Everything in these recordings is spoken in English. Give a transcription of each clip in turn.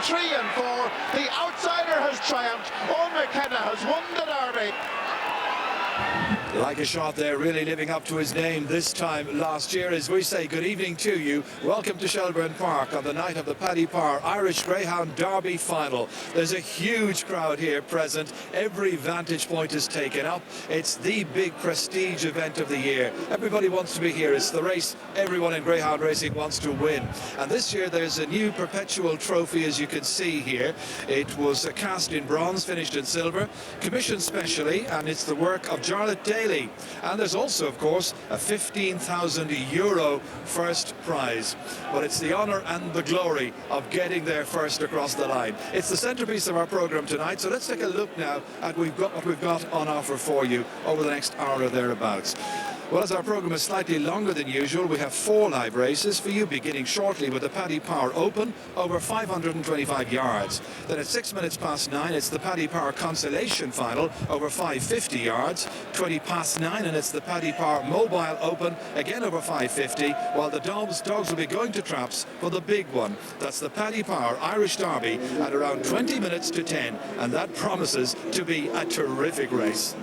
3 and 4. The outsider has triumphed. Owen McKenna has won the Derby. Like a shot there, really living up to his name this time last year. As we say good evening to you, welcome to Shelbourne Park on the night of the Paddy Power Irish Greyhound Derby Final. There's a huge crowd here present. Every vantage point is taken up. It's the big prestige event of the year. Everybody wants to be here. It's the race everyone in Greyhound Racing wants to win. And this year there's a new perpetual trophy, as you can see here. It was cast in bronze, finished in silver, commissioned specially, and it's the work of Jarlath Daly. And there's also, of course, a €15,000 first prize. But it's the honour and the glory of getting there first across the line. It's the centrepiece of our programme tonight, so let's take a look now at what we've got on offer for you over the next hour or thereabouts. Well, as our programme is slightly longer than usual, we have 4 live races for you, beginning shortly with the Paddy Power Open over 525 yards. Then at 6 minutes past 9, it's the Paddy Power Consolation Final over 550 yards. 20 past 9, and it's the Paddy Power Mobile Open, again over 550, while the dogs will be going to traps for the big one. That's the Paddy Power Irish Derby at around 20 minutes to 10, and that promises to be a terrific race.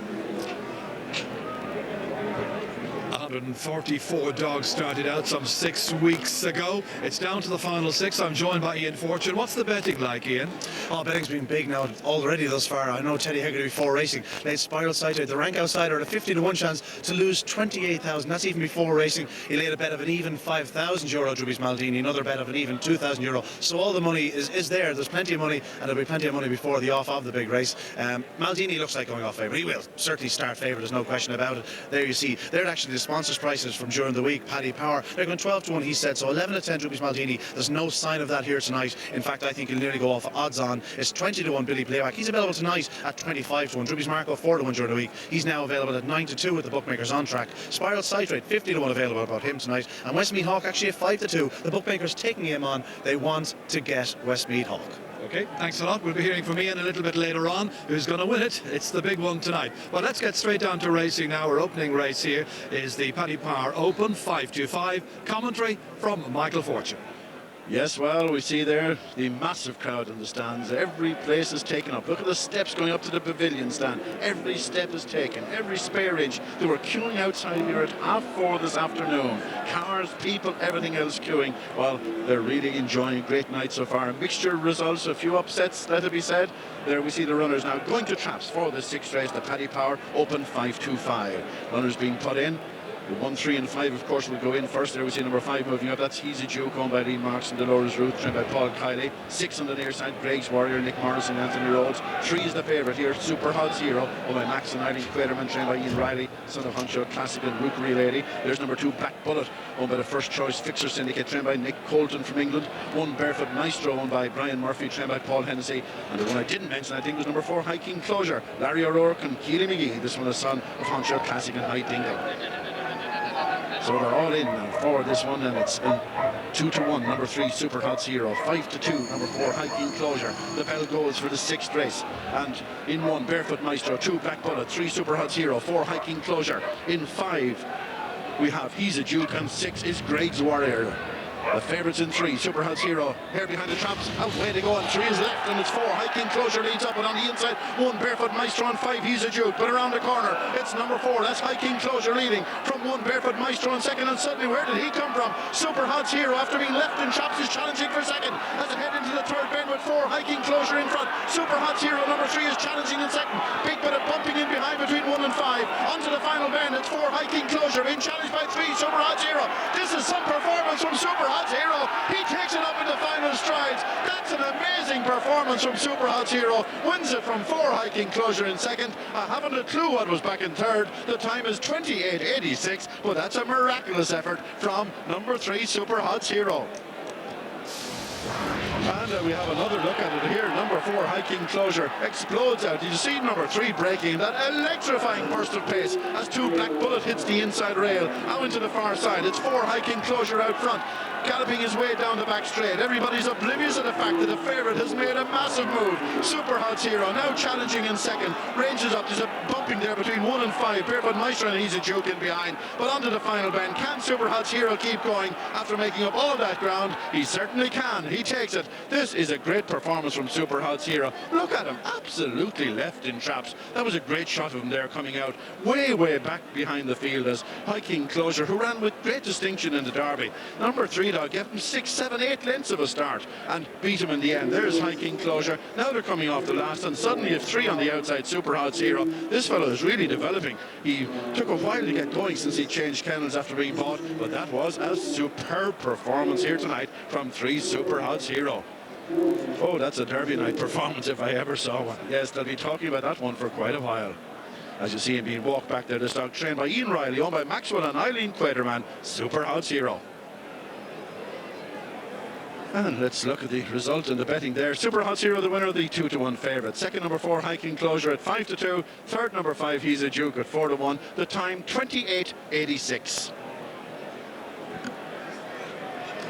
144 dogs started out some 6 weeks ago. It's down to the final 6. I'm joined by Ian Fortune. What's the betting like, Ian? Oh, betting's been big now already thus far. I know Teddy Hegarty before racing laid Spiral Sightrate, the rank outsider, at a 50 to 1 chance to lose 28,000. That's even before racing. He laid a bet of an even €5,000, Drubis Maldini, another bet of an even €2,000. So all the money is there. There's plenty of money, and there'll be plenty of money before the off of the big race. Maldini looks like going off favourite. He will certainly start favourite, there's no question about it. There you see, they're actually the sponsors prices from during the week. Paddy Power, they're going 12 to 1, he said, so 11 to 10 Drubis Maldini. There's no sign of that here tonight. In fact, I think he'll nearly go off odds on. It's 20 to 1 Billy Playback. He's available tonight at 25 to 1. Drubis Marco 4 to 1 during the week. He's now available at 9 to 2 with the bookmakers on track. Spiral Sightrate 50 to 1 available about him tonight, and Westmeath Hawk actually at 5 to 2. The bookmakers taking him on. They want to get Westmeath Hawk. Okay, thanks a lot. We'll be hearing from Ian a little bit later on. Who's going to win it? It's the big one tonight. But let's get straight down to racing now. Our opening race here is the Paddy Power Open 525. Commentary from Michael Fortune. Yes, well, we see there the massive crowd in the stands. Every place is taken up. Look at the steps going up to the pavilion stand. Every step is taken. Every spare inch. They were queuing outside here at 4:30 this afternoon. Cars, people, everything else queuing. Well, they're really enjoying a great night so far. A mixture of results, a few upsets, let it be said. There we see the runners now going to traps for the 6th race, the Paddy Power Open 525. Runners being put in. The 1, 3 and 5 of course will go in first. There we see number 5 moving up. That's He's a Duke, owned by Lee Marks and Dolores Ruth, trained by Paul Kiley. 6 on the near side, Greg's Warrior, Nick Morrison, Anthony Rhodes. 3 is the favourite here, Super Hot Zero, owned by Max and Eileen Quaterman, trained by Ian Riley, son of Huncho Classic and Rookery Lady. There's number 2 Black Bullet, owned by the First Choice Fixer Syndicate, trained by Nick Colton from England. 1 Barefoot Maestro, owned by Brian Murphy, trained by Paul Hennessy. And the one I didn't mention, I think, was number 4 High King Closure, Larry O'Rourke and Keely McGee. This one is son of Huncho Classic and High Dingle. So they're all in now for this one, and it's 2 to 1, number 3 Super Hot Zero, 5 to 2, number 4 High King Closure. The bell goes for the 6th race, and in 1 Barefoot Maestro, 2 Black Bullet, 3 Super Hot Zero, 4 High King Closure. In 5 we have He's a Duke, and 6 is Greg's Warrior. The favourites in 3, Super Hot Zero, here behind the traps, out way to go, and 3 is left, and it's 4, High King Closure leads up, and on the inside, 1 Barefoot Maestro, and 5, He's a Duke, but around the corner, it's number 4, that's High King Closure leading, from 1 Barefoot Maestro in second, and suddenly, where did he come from? Super Hot Zero, after being left in traps, is challenging for second, as it head into the 3rd bend with 4, High King Closure in front, Super Hot Zero, number 3 is challenging in second, big bit of bumping in behind between 1 and 5, onto the final bend, it's 4, High King Closure, being challenged by 3, Super Hot Zero. This is some performance from Super Hot Zero. He takes it up in the final strides. That's an amazing performance from Super Hot Zero. Wins it from 4, High King Closure in second. I haven't a clue what was back in third. The time is 28.86, but that's a miraculous effort from number 3, Super Hot Zero. And we have another look at it here. Number 4, High King Closure, explodes out. You see number 3 breaking that electrifying burst of pace as 2 Black Bullet hits the inside rail out into the far side. It's 4, High King Closure out front, galloping his way down the back straight. Everybody's oblivious of the fact that the favourite has made a massive move. Super Hot Zero now challenging in second, ranges up. There's a bumping there between 1 and 5. Barefoot Maestro and He's a Duke in behind, but onto the final bend. Can Super Hot Zero keep going after making up all that ground? He certainly can. He takes it This is a great performance from Super Hot's Hero. Look at him, absolutely left in traps. That was a great shot of him there coming out way back behind the field as High King Closure, who ran with great distinction in the Derby. Number 3 dog gave him 6, 7, 8 lengths of a start and beat him in the end. There's High King Closure. Now they're coming off the last, and suddenly you have 3 on the outside. Super Hot's Hero. This fellow is really developing. He took a while to get going since he changed kennels after being bought, but that was a superb performance here tonight from 3 Super Hot's Hero. Oh, that's a Derby night performance if I ever saw one. Yes, they'll be talking about that one for quite a while. As you see him being walked back there, this dog trained by Ian Riley, owned by Maxwell and Eileen Quaterman, Super Hot's Hero. And let's look at the result in the betting there. Super Hot's Hero, the winner of the 2-1 favourite. Second, number 4, High King Closure at 5-2. Third, number 5, He's a Duke at 4-1. The time, 28.86.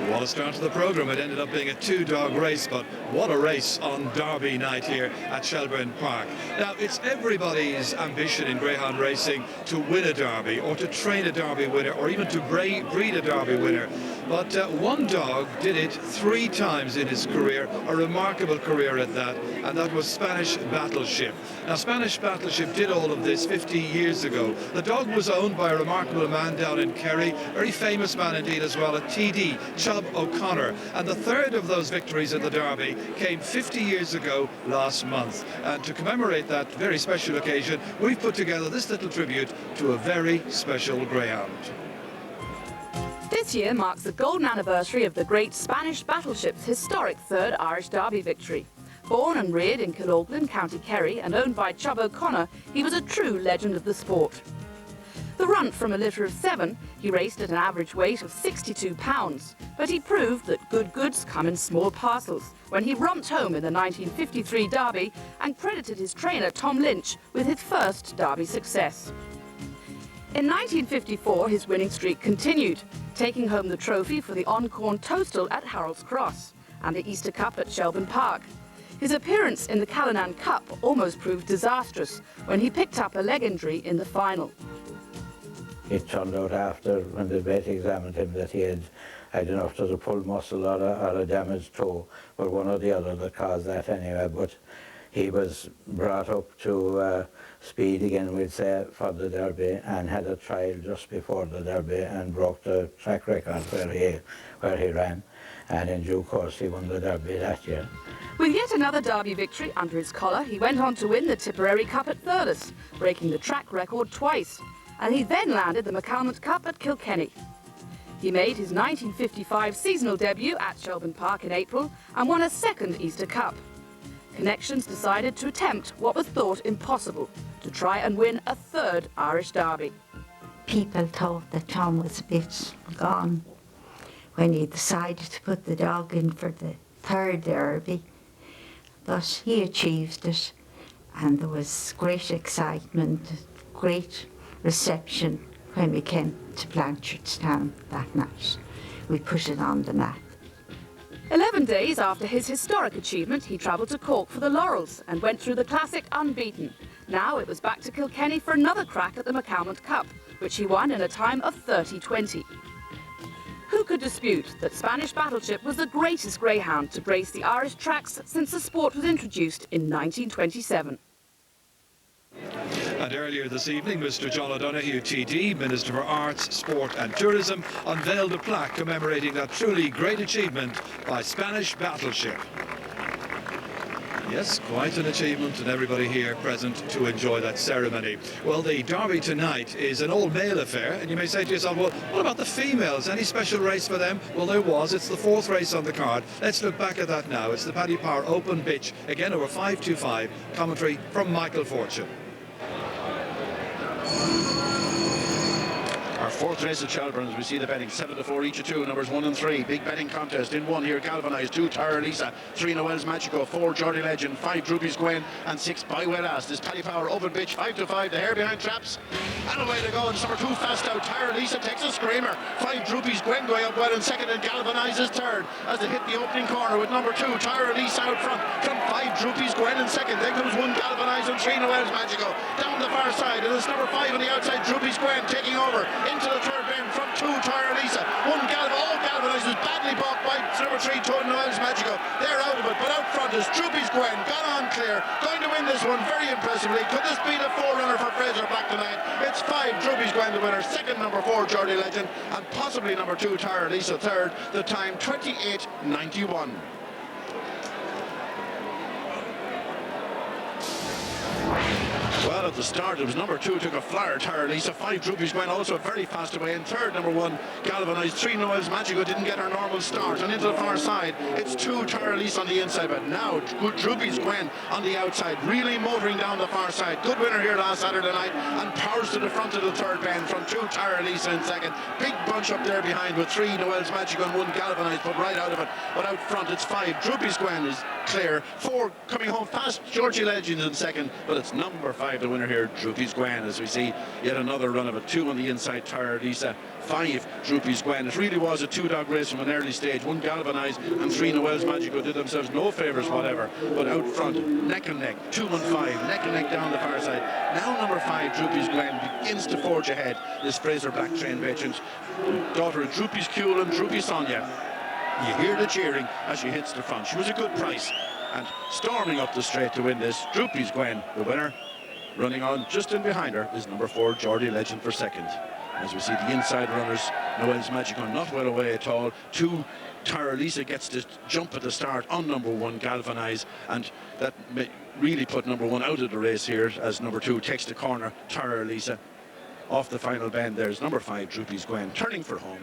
What a start to the programme. It ended up being a 2-dog race, but what a race on Derby night here at Shelbourne Park. Now, it's everybody's ambition in greyhound racing to win a Derby, or to train a Derby winner, or even to breed a Derby winner. But one dog did it 3 times in his career, a remarkable career at that, and that was Spanish Battleship. Now, Spanish Battleship did all of this 50 years ago. The dog was owned by a remarkable man down in Kerry, very famous man indeed as well, a TD, Chubb O'Connor. And the third of those victories in the Derby came 50 years ago last month. And to commemorate that very special occasion, we've put together this little tribute to a very special greyhound. This year marks the golden anniversary of the great Spanish Battleship's historic 3rd Irish Derby victory. Born and reared in Kilaughlan, County Kerry, and owned by Chubb O'Connor, he was a true legend of the sport. The runt from a litter of 7, he raced at an average weight of 62 pounds, but he proved that good goods come in small parcels when he romped home in the 1953 Derby and credited his trainer Tom Lynch with his first Derby success. In 1954, his winning streak continued, taking home the trophy for the Oncorn Toastal at Harold's Cross and the Easter Cup at Shelbourne Park. His appearance in the Callanan Cup almost proved disastrous when he picked up a leg injury in the final. It turned out after, when the vet examined him, that he had, I don't know if it was a pulled muscle or a damaged toe, but one or the other that caused that anyway. But he was brought up to speed again, we'd say, for the Derby, and had a trial just before the Derby and broke the track record where he ran. And in due course, he won the Derby that year. With yet another Derby victory under his collar, he went on to win the Tipperary Cup at Thurles, breaking the track record twice. And he then landed the McCalmont Cup at Kilkenny. He made his 1955 seasonal debut at Shelbourne Park in April and won a second Easter Cup. Connections decided to attempt what was thought impossible, to try and win a 3rd Irish Derby. People thought that Tom was a bit gone when he decided to put the dog in for the 3rd Derby, but he achieved it, and there was great excitement, great reception when we came to Blanchardstown that night. We put it on the map. 11 days after his historic achievement, he travelled to Cork for the Laurels and went through the classic unbeaten. Now it was back to Kilkenny for another crack at the McCalmont Cup, which he won in a time of 30:20. Who could dispute that Spanish Battleship was the greatest greyhound to grace the Irish tracks since the sport was introduced in 1927? And earlier this evening, Mr. John O'Donoghue, TD, Minister for Arts, Sport and Tourism, unveiled a plaque commemorating that truly great achievement by Spanish Battleship. Yes, quite an achievement, and everybody here present to enjoy that ceremony. Well, the Derby tonight is an all-male affair, and you may say to yourself, well, what about the females? Any special race for them? Well, there was. It's the 4th race on the card. Let's look back at that now. It's the Paddy Power Open Bitch, again over 5-2-5. Commentary from Michael Fortune. Our 4th race at Shelbourne, as we see the betting 7-4 each of 2, numbers 1 and 3. Big betting contest in 1 here, Galvanised, 2 Tara Lisa, 3 Noel's Magico, 4 Geordie Legend, 5 Droopy's Gwen, and 6 By Well Asked. This Paddy Power Open Bitch, 5-5, the hair behind traps, and away to go. And number 2 Fast Out, Tara Lisa takes a screamer. 5 Droopy's Gwen going up well in second, and Galvanised is third as they hit the opening corner with number 2 Tara Lisa out front from 5 Droopy's Gwen in second. Then comes 1 Galvanised and 3 Noel's Magico down the far side, and it's number 5 on the outside, Droopy's Gwen taking over into the third bend from 2 Tara Lisa. 1 Galva, galvanised, was badly balked by number 3, Toad Noel's Magico. They're out of it, but out front is Droopy's Gwen, got on clear, going to win this one very impressively. Could this be the forerunner for Fraser Black tonight? It's 5, Droopy's Gwen the winner, second number 4, Geordie Legend, and possibly number 2, Tara Lisa third, the time 28.91. Well, at the start, it was number 2 took a flyer, Tara Lisa. 5, Droopy's Gwen also very fast away. In third, number 1, Galvanised. 3, Noel's Magico didn't get her normal start. And into the far side, it's 2, Tara Lisa on the inside. But now, good Droopy's Gwen on the outside, really motoring down the far side. Good winner here last Saturday night, and powers to the front of the third bend from 2, Tara Lisa in second. Big bunch up there behind with 3, Noel's Magico and 1, Galvanised, but right out of it. But out front, it's 5, Droopy's Gwen is clear. 4, coming home fast, Georgie Legend in second. But it's number 5, the winner here, Droopy's Gwen, as we see yet another run of it. 2 on the inside, Tara Lisa. 5, Droopy's Gwen. It really was a 2-dog race from an early stage. 1, Galvanised, and 3, Noel's Magico did themselves no favours whatever. But out front, neck and neck, 2 and 5, neck and neck down the far side. Now number 5, Droopy's Gwen, begins to forge ahead. This Fraser Black train veteran, daughter of Droopy's Cool and Droopy Sonia. You hear the cheering as she hits the front. She was a good price, and storming up the straight to win this, Droopy's Gwen, the winner. Running on just in behind her is number 4, Geordie Legend for second. As we see the inside runners, Noel's Magico not well away at all. 2, Tara Lisa gets to jump at the start on number 1, Galvanise, and that really put number 1 out of the race here as number 2 takes the corner, Tara Lisa. Off the final bend, there's number 5, Droopy's Gwen, turning for home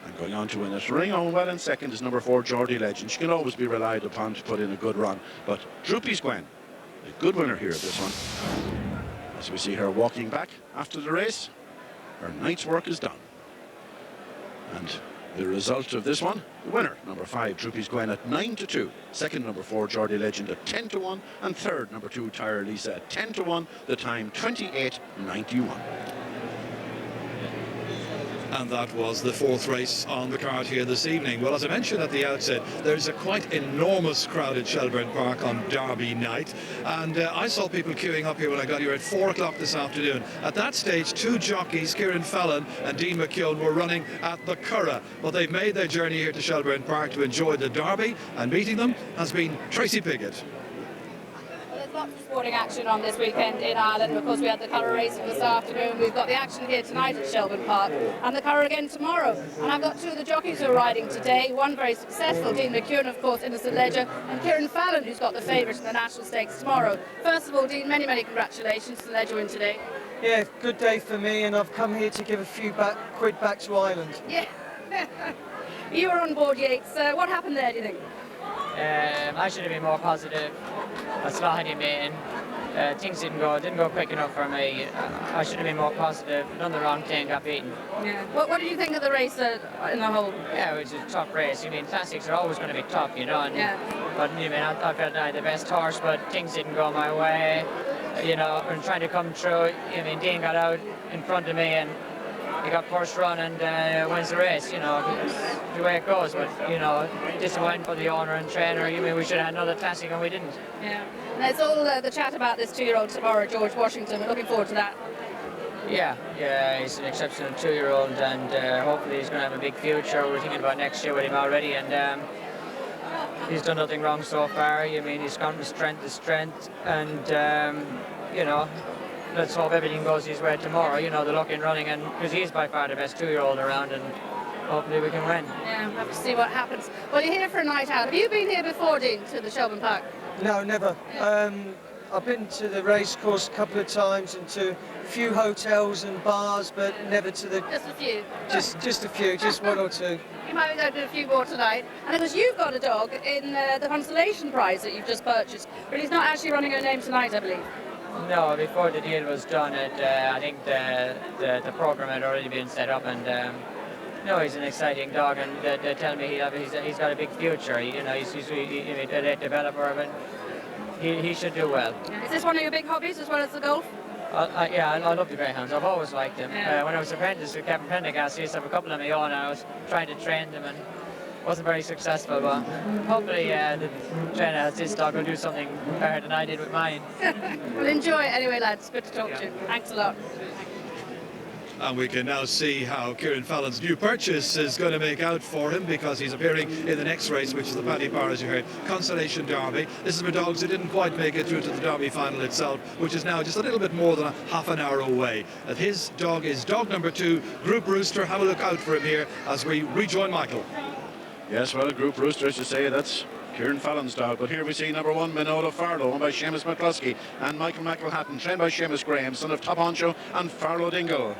and going on to win it. Running on well in second is number 4, Geordie Legend. She can always be relied upon to put in a good run, but Droopy's Gwen, a good winner here at this one. As we see her walking back after the race, her night's work is done. And the result of this one, the winner, number 5, Droopy's Gwen at 9-2. Second, number 4, Geordie Legend at 10-1. And third, number 2, Tara Lisa at 10-1. The time 28.91. And that was the 4th race on the card here this evening. Well, as I mentioned at the outset, there's a quite enormous crowd at Shelbourne Park on Derby night. And I saw people queuing up here when I got here at 4 o'clock this afternoon. At that stage, 2 jockeys, Kieran Fallon and Dean McKeown, were running at the Curragh. But they've made their journey here to Shelbourne Park to enjoy the Derby, and meeting them has been Tracey Piggot. Lots of sporting action on this weekend in Ireland. Of course, we had the Curragh racing this afternoon. We've got the action here tonight at Shelbourne Park, and the Curragh again tomorrow. And I've got 2 of the jockeys who are riding today. One very successful, Dean McKeown, of course, Innocent Ledger, and Kieran Fallon, who's got the favourite in the National Stakes tomorrow. First of all, Dean, many, many congratulations to Ledger win today. Yeah, good day for me, and I've come here to give a few quid back to Ireland. Yeah. You were on board, Yates. What happened there, do you think? I should have been more positive. I slotted him in. Things didn't go quick enough for me. I should have been more positive. Done the wrong thing, got beaten. Yeah. What did you think of the race in the whole? Yeah, it was a tough race. I mean, classics are always going to be tough, you know. And, yeah. But I mean, I felt I had the best horse, but things didn't go my way. You know, and trying to come through. I mean, Dean got out in front of me and he got first run and wins the race. You know, it's the way it goes. But you know, disappointing for the owner and trainer. I mean, we should have had another classic and we didn't. Yeah. And there's all the chat about this 2-year-old tomorrow, George Washington. We're looking forward to that. Yeah, he's an exceptional 2-year-old, and hopefully he's going to have a big future. We're thinking about next year with him already, and he's done nothing wrong so far. I mean, he's gone from strength to strength, and you know, let's hope everything goes his way tomorrow. You know, the luck in running, and because he's by far the best 2-year-old around, and hopefully we can win. Yeah, we'll have to see what happens. Well, you're here for a night out. Have you been here before, Dean, to the Shelbourne Park? No, never. Yeah. I've been to the race course a couple of times and to a few hotels and bars, but never to the... Just a few? Just a few, just 1 or 2. You might be going to do a few more tonight. And of course, you've got a dog in the Consolation prize that you've just purchased, but he's not actually running her name tonight, I believe. No, before the deal was done, I think the program had already been set up, and no, he's an exciting dog, and they tell me he's got a big future. You know, he's a late developer, but he should do well. Is this one of your big hobbies as well as the golf? I love the greyhounds. I've always liked them. Yeah. When I was apprentice with Captain Pendergast, I used to have a couple of my own, and I was trying to train them, and wasn't very successful. But hopefully, the trainer has this dog will do something better than I did with mine. Well, enjoy it anyway, lads. Good to talk to you. Thanks a lot. And we can now see how Kieran Fallon's new purchase is going to make out for him, because he's appearing in the next race, which is the Paddy Power, as you heard, Consolation Derby. This is for dogs who didn't quite make it through to the Derby final itself, which is now just a little bit more than a half an hour away. And his dog is dog number 2, Group Rooster. Have a look out for him here as we rejoin Michael. Yes, well, Group Rooster, as you say, that's Kieran Fallon's dog. But here we see number 1, Minola Farlow, owned by Seamus McCluskey, and Michael McElhatton, trained by Seamus Graham, son of Top Honcho and Farlow Dingle.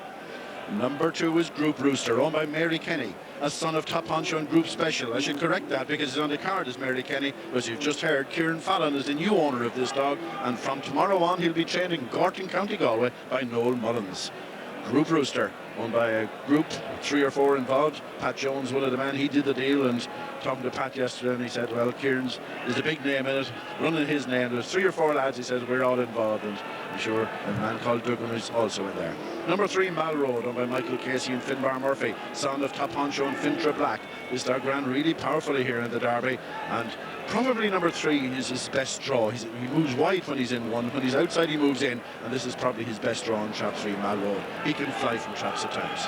Number 2 is Group Rooster, owned by Mary Kenny, a son of Top Honcho and Group Special. I should correct that because it's on the card as Mary Kenny, as you've just heard. Kieran Fallon is the new owner of this dog, and from tomorrow on he'll be trained in Gorton, County Galway by Noel Mullins. Group Rooster, owned by a group, 3 or 4 involved. Pat Jones, one of the men, he did the deal, and talking to Pat yesterday, and he said, well, Kieran's is a big name in it, running his name. There's 3 or 4 lads, he said, we're all involved, and I'm sure a man called Duggan is also in there. Number 3, Mal Road, owned by Michael Casey and Finbar Murphy, son of Top Honcho and Fintra Black. This dog ran really powerfully here in the Derby, and probably number 3 is his best draw. He moves wide when he's in one. When he's outside, he moves in, and this is probably his best draw in trap 3, Mal Road. He can fly from traps at times.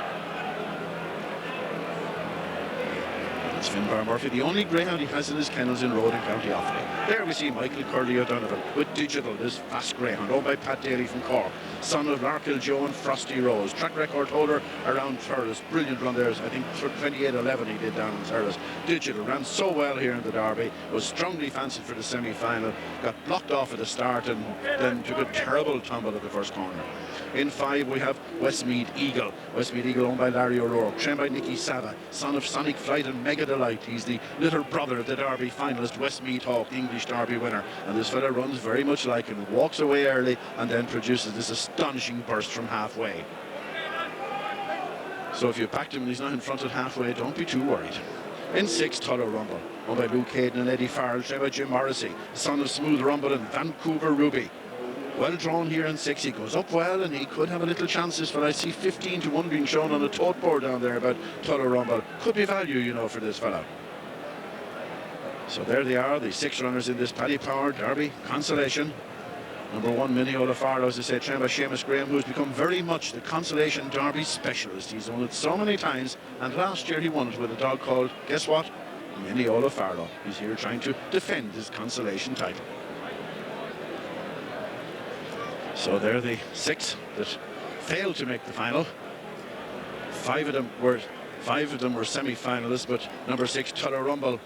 That's Finbar Murphy, the only greyhound he has in his kennels in Road in County Offaly. There we see Michael Curley O'Donovan with Digital, this fast greyhound, owned by Pat Daly from Cork, son of Larkill Joe and Frosty Rose. Track record holder around Thurles. Brilliant run there. I think 28:11 he did down in Thurles. Digital ran so well here in the Derby, was strongly fancied for the semi-final, got blocked off at the start and then took a terrible tumble at the first corner. In 5 we have Westmead Eagle. Westmead Eagle, owned by Larry O'Rourke, trained by Nicky Sava, son of Sonic Flight and Mega Delight. He's the little brother of the Derby finalist Westmead Hawk, the English Derby winner, and this fella runs very much like him, walks away early and then produces this astonishing burst from halfway. So if you backed him and he's not in front at halfway, don't be too worried. In 6, Tullow Rumble, owned by Luke Hayden and Eddie Farrell, trained by Jim Morrissey, son of Smooth Rumble and Vancouver Ruby. Well drawn here in 6, he goes up well and he could have a little chances, but I see 15-1 being shown on the tote board down there about Tullow Rumble. Could be value, you know, for this fella. So there they are, the 6 runners in this Paddy Power Derby Consolation. Number 1, Mineola Farlow, as I say, trained by Seamus Graham, who's become very much the Consolation Derby specialist. He's won it so many times, and last year he won it with a dog called, guess what? Mineola Farlow. He's here trying to defend his Consolation title. So there are the 6 that failed to make the final. 5 of them were semi-finalists, but number 6, Tullow Rumble,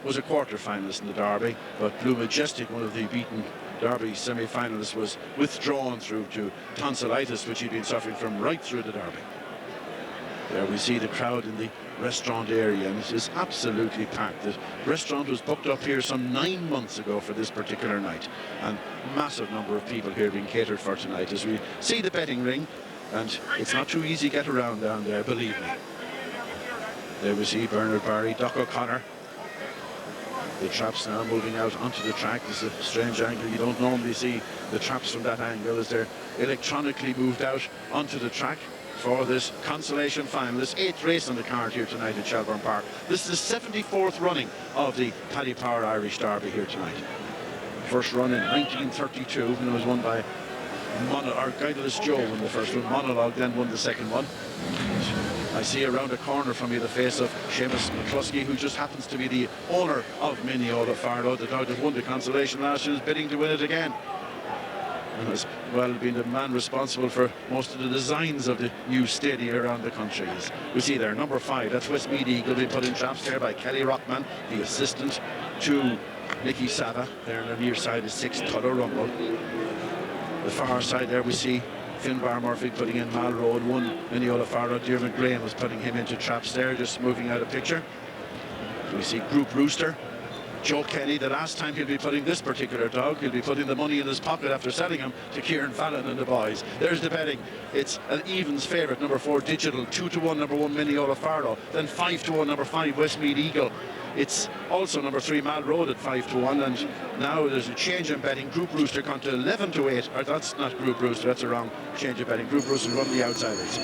was a quarter-finalist in the Derby, but Blue Majestic, one of the beaten Derby semi-finalists, was withdrawn through to tonsillitis, which he'd been suffering from right through the Derby. There we see the crowd in the restaurant area, and it is absolutely packed. The restaurant was booked up here some 9 months ago for this particular night, and massive number of people here being catered for tonight as we see the betting ring, and it's not too easy to get around down there, believe me. There we see Bernard Barry, Doc O'Connor. The traps now moving out onto the track. This is a strange angle. You don't normally see the traps from that angle as they're electronically moved out onto the track for this Consolation final. This 8th race on the card here tonight at Shelbourne Park. This is the 74th running of the Paddy Power Irish Derby here tonight. First run in 1932, and it was won by Guidaless Joe won the first one. Monologue then won the second one. I see around the corner from you the face of Seamus McCluskey, who just happens to be the owner of Mineola Farlow. The dog that won the Consolation last year is bidding to win it again, and has well been the man responsible for most of the designs of the new stadia around the country. As we see there, number 5, that's Westmead Eagle, being put in traps there by Kelly Rockman, the assistant to Nicky Sava. There on the near side is 6, Tullow Rumble. The far side there we see Finbar Murphy putting in Mal Road, 1, Mineola Farlow. Dermot Graham was putting him into traps there, just moving out of picture. We see Group Rooster, Joe Kenny. The last time he'll be putting this particular dog, he'll be putting the money in his pocket after selling him to Kieran Fallon and the boys. There's the betting. It's an evens favourite, number 4, Digital, 2-1, number 1, Mineola Farlow, then 5-1, number 5, Westmead Eagle. It's also number 3, Mal Road at 5-1, and now there's a change in betting. Group Rooster gone to 11-8, or that's not Group Rooster, that's a wrong change of betting. Group Rooster run the outsiders.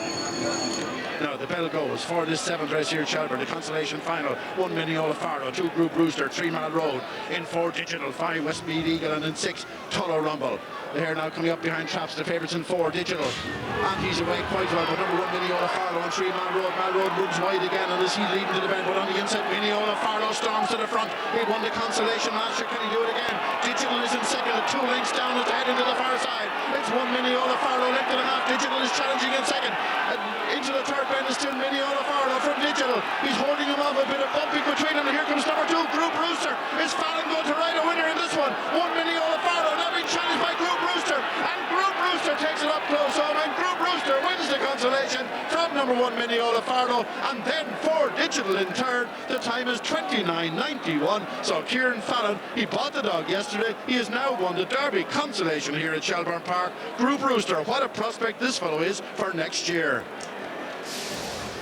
Now the bell goes for this 7th race here at Shelbourne, the Consolation final. 1, Mineola Farlow, 2, Group Rooster, 3, Mal Road, in 4, Digital, 5, Westmead Eagle, and in 6, Tullow Rumble. The hare now coming up behind traps, the favourites in 4, Digital. And he's away quite well, but number 1, Mineola Farlow on 3, Malroad. Malroad moves wide again, and as he's leading to the bend, but on the inside, Mineola Farlow storms to the front. He won the Consolation last year. Can he do it again? Digital is in second, at 2 lengths down at the head into the far side. It's 1, Mineola Farlow, length and a half. Digital is challenging in second. And into the third bend is still Mineola Farlow from Digital. He's holding him off, a bit of bumping between them, and here comes number 2, Group Rooster. Is Fallon going to ride a winner in this one? 1, Mineola Farlow, now being challenged by Group Rooster, and Group Rooster takes it up close home, and Group Rooster wins the Consolation from number 1, Mineola Farlow, and then 4, Digital in third. The time is 29.91. So Kieran Fallon, he bought the dog yesterday. He has now won the Derby Consolation here at Shelbourne Park. Group Rooster, what a prospect this fellow is for next year.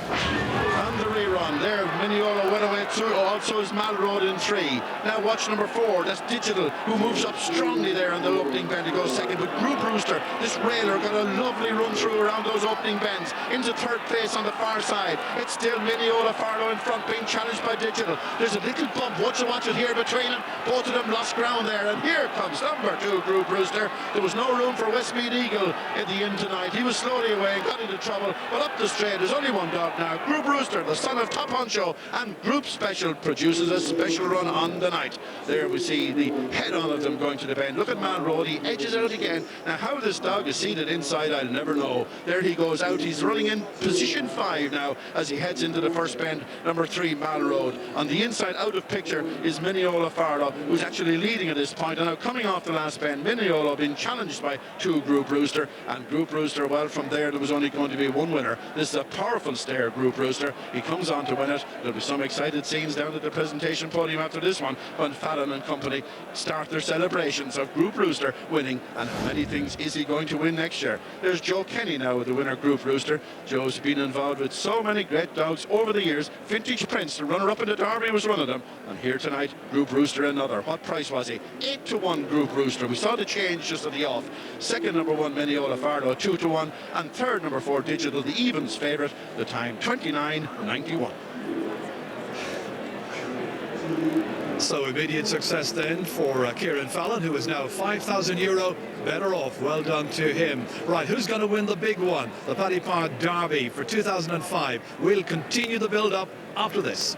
And the rerun there, Mineola went away through, also is Malroad in 3. Now watch number 4, that's Digital, who moves up strongly there in the opening bend to go second. But Group Rooster, this railer, got a lovely run through around those opening bends into third place on the far side. It's still Mineola Farlow in front, being challenged by Digital. There's a little bump, watch it here between them. Both of them lost ground there, and here comes number 2, Group Rooster. There was no room for Westmead Eagle in the inn tonight. He was slowly away and got into trouble, but up the straight, there's only one dog now. Group Rooster, the son of Top Honcho, and Group Special produces a special run on the night. There we see the head-on of them going to the bend. Look at Malroad, he edges out again. Now how this dog is seated inside, I'll never know. There he goes out, he's running in position 5 now as he heads into the first bend. Number 3, Malroad. On the inside, out of picture, is Mineola Farlow, who's actually leading at this point. And now coming off the last bend, Mineola being challenged by 2, Group Rooster. And Group Rooster, well, from there was only going to be one winner. This is a powerful stare, Group Rooster. He comes on to win it. There'll be some excited scenes down at the presentation podium after this one when Fallon and company start their celebrations of Group Rooster winning. And how many things is he going to win next year? There's Ger Canning now with the winner, Group Rooster. Joe's been involved with so many great dogs over the years. Vintage Prince, the runner-up in the Derby, was one of them. And here tonight, Group Rooster another. What price was he? 8-1 Group Rooster. We saw the change just at the off. Second, number 1, Mineola Farlow, 2-1. And third, number 4, Digital, the evens favourite. The time 29.91. So immediate success then for Kieran Fallon, who is now €5,000 better off. Well done to him. Right, who's going to win the big one? The Paddy Park Derby for 2005. We'll continue the build-up after this.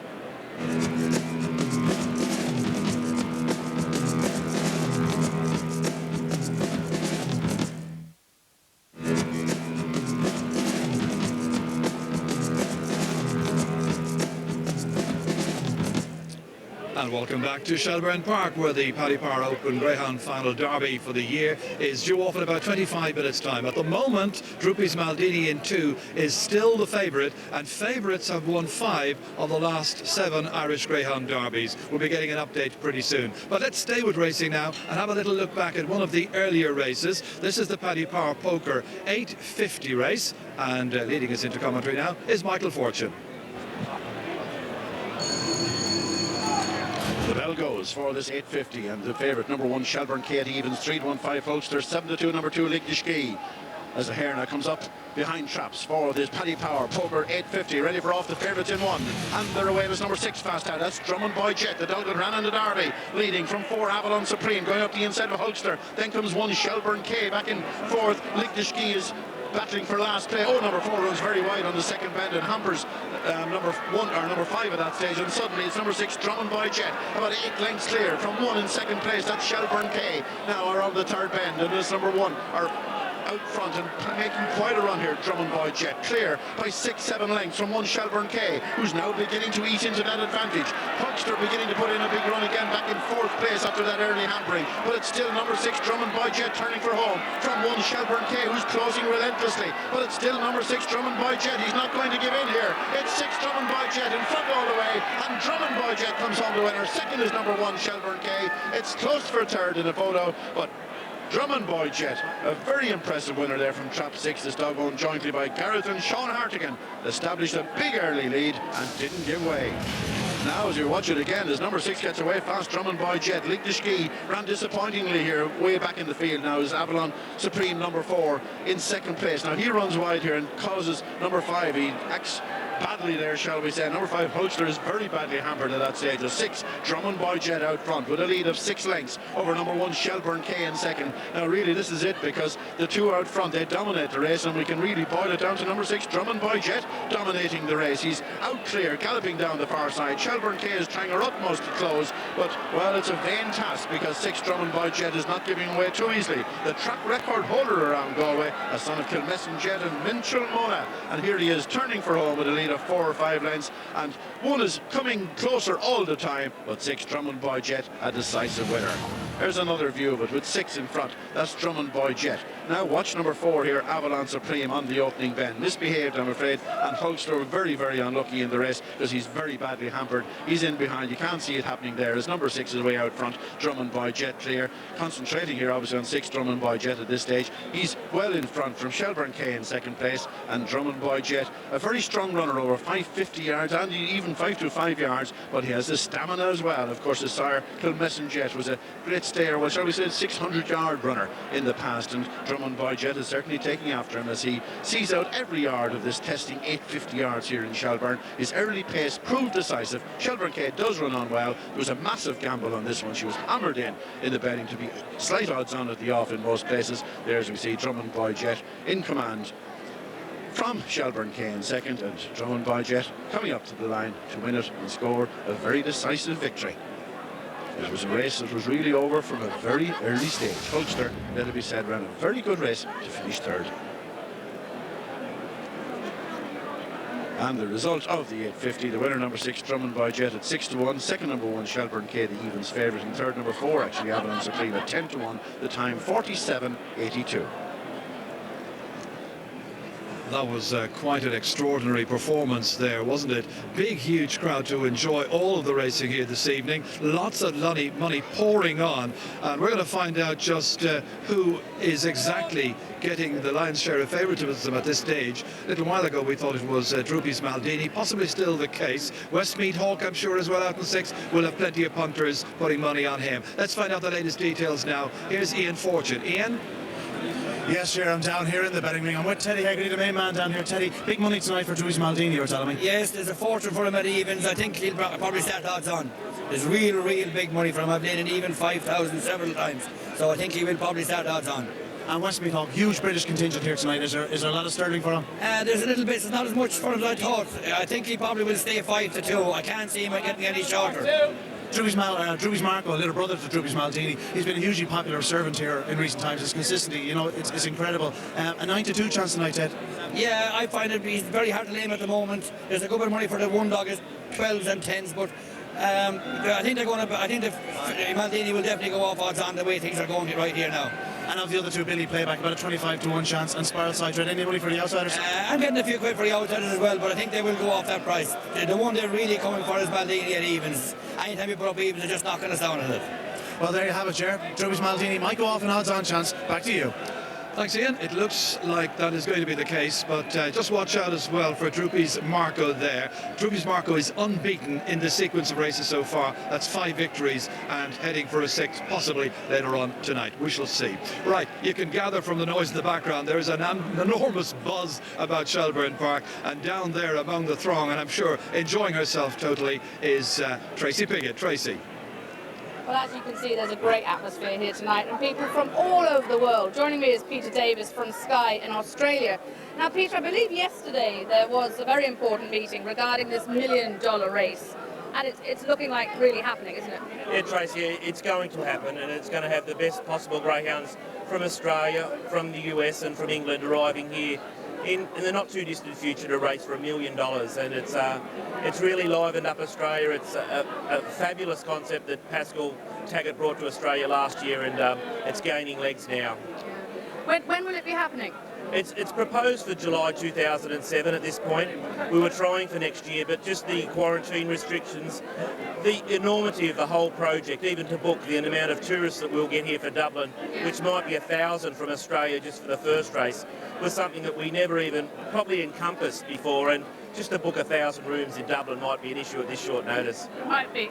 And welcome back to Shelbourne Park, where the Paddy Power Open Greyhound Final Derby for the year is due off in about 25 minutes' time. At the moment, Droopy's Maldini in 2 is still the favourite, and favourites have won 5 of the last 7 Irish Greyhound Derbies. We'll be getting an update pretty soon. But let's stay with racing now and have a little look back at one of the earlier races. This is the Paddy Power Poker 850 race, and leading us into commentary now is Michael Fortune. The bell goes for this 850, and the favourite, number 1, Shelbourne Katie evens, 3-1-5 Holster, 7-2, number 2, Lick de Ski. As the hare now comes up behind traps for this Paddy Power Poker 850, ready for off the favourites in 1. And they're away as number 6 fast out. That's Drummond Boy Jet, the dog that ran in the Derby, leading from 4, Avalon Supreme, going up the inside of Holster. Then comes 1, Shelbourne K back in 4th. Lick de Ski is battling for last play. Oh, number 4 runs very wide on the second bend and hampers number 1 or number 5 at that stage, and suddenly it's number 6, Drummond Boy Jet, about 8 lengths clear from 1 in second place. That's Shelbourne K now around the third bend, and this number 1 are out front and making quite a run here. Drummond Boy Jet clear by 6-7 lengths from 1, Shelbourne K, who's now beginning to eat into that advantage. Huckster beginning to put in a big run again, back in 4th place after that early hampering, but it's still number 6, Drummond Boy Jet, turning for home from 1, Shelbourne K, who's closing relentlessly, but it's still number 6, Drummond Boy Jet. He's not going to give in here. It's 6, Drummond Boy Jet in front all the way, and Drummond Boy Jet comes home the winner. Second is number 1, Shelbourne K. It's close for third in the photo, but Drummond Boy Jet, a very impressive winner there from Trap 6. This dog owned jointly by Gareth and Sean Hartigan, established a big early lead and didn't give way. Now as you watch it again, as number 6 gets away fast, Drummond Boy Jet. Lick de Ski ran disappointingly here, way back in the field now is Avalon Supreme, number 4, in second place. Now he runs wide here and causes number 5. He acts badly there, shall we say. Number 5, Holster, is very badly hampered at that stage. A 6, Drummond Boy Jet out front with a lead of 6 lengths over number 1, Shelbourne K in second. Now really this is it, because the 2 out front, they dominate the race, and we can really boil it down to number 6, Drummond Boy Jet, dominating the race. He's out clear, galloping down the far side. Shelbourne K is trying her utmost to close, but well, it's a vain task, because 6, Drummond Boy Jet, is not giving away too easily. The track record holder around Galway, a son of Kilmessan Jet and Minchel Mona, and here he is turning for home with a lead of 4 or 5 lengths, and 1 is coming closer all the time, but 6, Drummond Boy Jet, a decisive winner. There's another view of it with 6 in front. That's Drummond Boy Jet. Now watch number 4 here, Avalon Supreme, on the opening bend. Misbehaved, I'm afraid, and Holster very, very unlucky in the race, because he's very badly hampered. He's in behind. You can't see it happening there, as number 6 is way out front. Drummond Boy Jet clear. Concentrating here obviously on 6, Drummond Boy Jet at this stage. He's well in front from Shelbourne K in second place, and Drummond Boy Jet, a very strong runner, over 550 yards and even 525 yards, but he has the stamina as well. Of course, his sire, Kilmessan Jet, was a great stayer, well, shall we say, 600-yard runner in the past, and Drummond Boy Jet is certainly taking after him as he sees out every yard of this testing 850 yards here in Shelbourne. His early pace proved decisive. Shelbourne K does run on well. There was a massive gamble on this one. She was hammered in the betting to be slight odds on at the off in most places. There, as we see, Drummond Boy Jet in command from Shelbourne K in second, and Drummond Boy Jet coming up to the line to win it and score a very decisive victory. It was a race that was really over from a very early stage. Holster, let it be said, ran a very good race to finish third. And the result of the 850, the winner number 6, Drummond Boy Jet, at 6-1. Second number 1, Shelbourne K, the evens favourite. And third number 4, actually, Avalon Supreme, at 10-1. The time 47.82. That was quite an extraordinary performance there, wasn't it? Big, huge crowd to enjoy all of the racing here this evening. Lots of money pouring on. And we're going to find out just who is exactly getting the lion's share of favouritism at this stage. A little while ago we thought it was Droopy's Maldini, possibly still the case. Westmead Hawk, I'm sure, as well, out in 6. We'll have plenty of punters putting money on him. Let's find out the latest details now. Here's Ian Fortune. Ian? Yes, sure, I'm down here in the betting ring. I'm with Teddy Hegarty, the main man down here. Teddy, big money tonight for Droopy's Maldini, you're telling me? Yes, there's a fortune for him at evens. I think he'll probably start odds on. There's real big money for him. I've played an even 5,000 several times. So I think he will probably start odds on. And Westmead Hawk, huge British contingent here tonight. Is there a lot of sterling for him? There's a little bit. It's not as much for him as I thought. I think he probably will stay 5-2. I can't see him getting any shorter. Droopy's Marco, a little brother to Droopy's Maldini, he's been a hugely popular servant here in recent times. His consistency, you know, it's incredible. A 9-2 chance tonight, Ted. Yeah, I find he's very hard to lame at the moment. There's a good bit of money for the one dog, is 12s and 10s, but I think the Maldini will definitely go off odds on the way things are going right here now. And of the other two, Billy Playback, about a 25-1 chance, and Spiral Side Red. Any money for the outsiders? I'm getting a few quid for the outsiders as well, but I think they will go off that price. The one they're really coming for is Maldini at evens. Anytime you put up evens, they're just knocking us down at it. Well, there you have it, Ger. Droopy's Maldini might go off an odds-on chance. Back to you. Thanks, Ian. It looks like that is going to be the case, but just watch out as well for Droopy's Marco there. Droopy's Marco is unbeaten in the sequence of races so far. That's 5 victories and heading for a 6th, possibly later on tonight. We shall see. Right, you can gather from the noise in the background, there's an enormous buzz about Shelbourne Park, and down there among the throng, and I'm sure enjoying herself totally, is Tracey Piggot. Tracey. Well, as you can see, there's a great atmosphere here tonight, and people from all over the world. Joining me is Peter Davis from Sky in Australia. Now, Peter, I believe yesterday there was a very important meeting regarding this $1 million race, and it's looking like really happening, isn't it? Yeah, Tracey, it's going to happen, and it's going to have the best possible greyhounds from Australia, from the US and from England arriving here in the not too distant future to race for $1 million, and it's really livened up Australia. It's a fabulous concept that Pascal Taggart brought to Australia last year, and it's gaining legs now. When will it be happening? It's proposed for July 2007 at this point. We were trying for next year, but just the quarantine restrictions, the enormity of the whole project, even to book the amount of tourists that we'll get here for Dublin, which might be 1,000 from Australia just for the first race, was something that we never even probably encompassed before, and just to book 1,000 rooms in Dublin might be an issue at this short notice. Might be.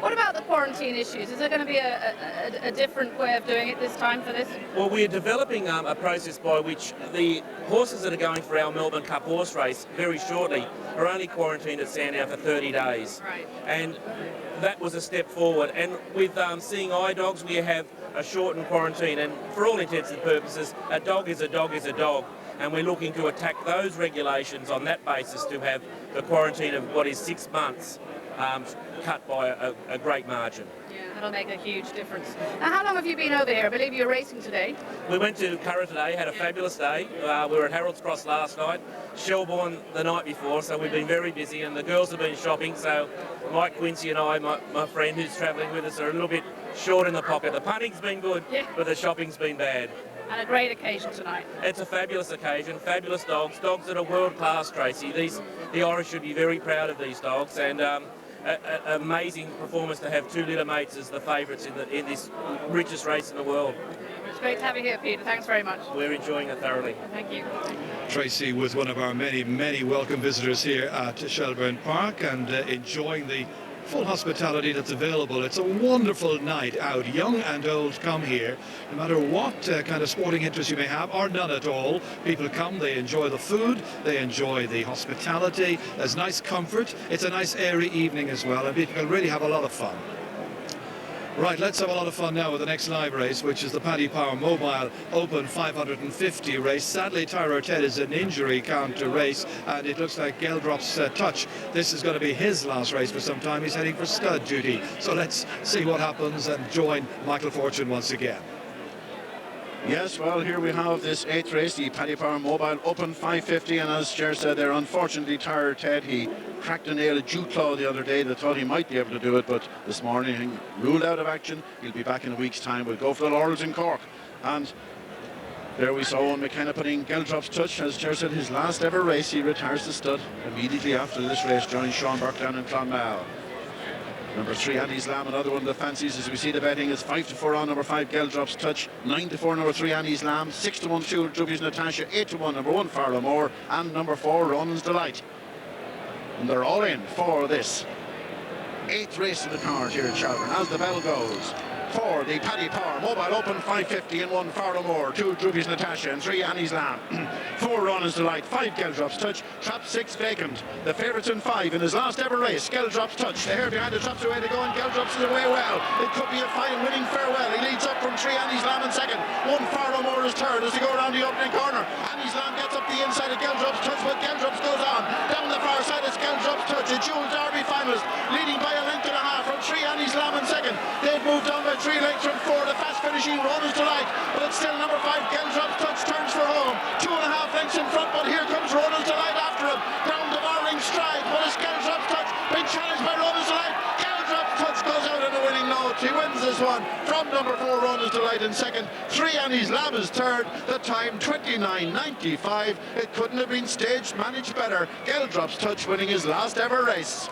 What about the quarantine issues? Is there going to be a different way of doing it this time for this? Well, we're developing a process by which the horses that are going for our Melbourne Cup horse race very shortly are only quarantined at Sandown for 30 days. Right. And that was a step forward. And with seeing eye dogs, we have a shortened quarantine. And for all intents and purposes, a dog is a dog is a dog. And we're looking to attack those regulations on that basis to have the quarantine of what is 6 months cut by a great margin. Yeah, that'll make a huge difference. Now, how long have you been over here? I believe you're racing today. We went to Curra today, had a fabulous day. We were at Harold's Cross last night, Shelbourne the night before, so we've been very busy, and the girls have been shopping, so Mike Quincy and I, my friend who's travelling with us, are a little bit short in the pocket. The punting's been good, yeah, but the shopping's been bad. And a great occasion tonight. It's a fabulous occasion, fabulous dogs that are world class, Tracey. The Irish should be very proud of these dogs, and amazing performance to have 2 litter mates as the favourites in this richest race in the world. It's great to have you here, Peter. Thanks very much. We're enjoying it thoroughly. Thank you. Tracey with one of our many welcome visitors here at Shelbourne Park, and enjoying the full hospitality that's available. It's a wonderful night out. Young and old come here, no matter what kind of sporting interest you may have, or none at all. People come, they enjoy the food, they enjoy the hospitality, there's nice comfort. It's a nice airy evening as well, and people can really have a lot of fun. Right, let's have a lot of fun now with the next live race, which is the Paddy Power Mobile Open 550 race. Sadly, Tyro Ted is an injury counter race, and it looks like Geldrop's touch. This is going to be his last race for some time. He's heading for stud duty. So let's see what happens and join Michael Fortune once again. Yes, well, here we have this 8th race, the Paddy Power Mobile Open 550, and as Ger said there, unfortunately, Tyro Ted, he cracked a nail at Jude Claw the other day. They thought he might be able to do it, but this morning he ruled out of action. He'll be back in a week's time. We'll go for the laurels in Cork. And there we saw Owen McKenna putting Geldrop's touch. As Ger said, his last ever race, he retires the stud. Immediately after this race, joins Sean Burke down in Clonmel. Number 3, Annie's Lamb, another one of the fancies. As we see the betting is 5-4 on number 5, Geldrop's touch, 9-4 number 3, Annie's Lamb, 6-1 2, Druby's Natasha, 8-1 number 1, Farlow Moore, and number 4, Ronan's Delight. And they're all in for this 8th race in the card here at Shelbourne. As the bell goes, for the Paddy Power Mobile Open 550 and 1 Farlow Moore, 2 Druby's Natasha and 3 Annie's Lamb, 4 Ronan's Delight, 5 Geldrop's touch, trap 6 vacant. The favourites in 5 in his last ever race. Geldrop's touch, the hair behind the trap's away to go, and Geldrop's is away well. It could be a fine winning farewell. He leads up from 3 Annie's Lamb in second, 1 Farlow Moore is third as they go around the opening corner. Annie's Lamb gets up the inside of Geldrop's touch, but Geldrop's goes on. Down the far side it's Geldrop's touch, a dual Derby finalist, leading by a length and a half from 3 Annie's Lamb in second. They've moved on by 3 lengths from 4, the fast finishing Ronan's Delight, but it's still number 5, Geldrop's touch turns for home. 2.5 lengths in front, but here comes Ronan's Delight after him. Down the barring stride, but it's Geldrop's touch being challenged by Ronan's Delight. Geldrop's touch goes out on a winning note. He wins this one from number 4, Ronan's Delight in second. 3 Annie's Lamb is third. The time 29.95. It couldn't have been staged, managed better. Geldrop's touch winning his last ever race.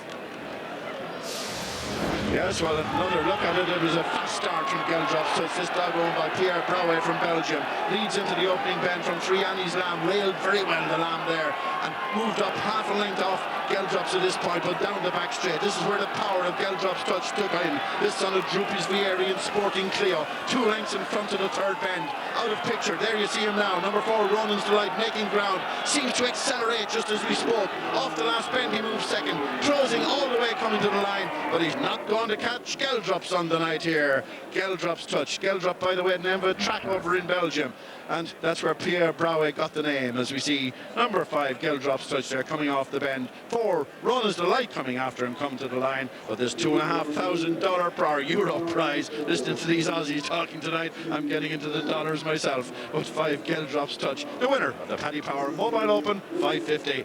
Yes, well, another look at it. It was a fast start from Geldrop's touch. This dog owned by Pierre Brouet from Belgium leads into the opening bend from 3 Annie's Lamb. Railed very well, the Lamb there, and moved up half a length off Geldrop's at this point, but down the back straight. This is where the power of Geldrop's touch took in. This son of Droopy's Vieri and Sporting Clio. 2 lengths in front of the third bend. Out of picture, there you see him now. Number 4, Ronan's Delight, making ground. Seems to accelerate just as we spoke. Off the last bend, he moves second. Closing all the way coming to the line, but he's not going to catch Geldrop's on the night here. Geldrop's touch. Geldrop, by the way, named a track over in Belgium. And that's where Pierre Brouet got the name, as we see number 5, Geldrop's touch there coming off the bend. 4, Ronan's Delight coming after him, come to the line. But this $2,500 per euro prize. Listening to these Aussies talking tonight, I'm getting into the dollars myself. But 5, Geldrop's touch, the winner of the Paddy Power Mobile Open 550.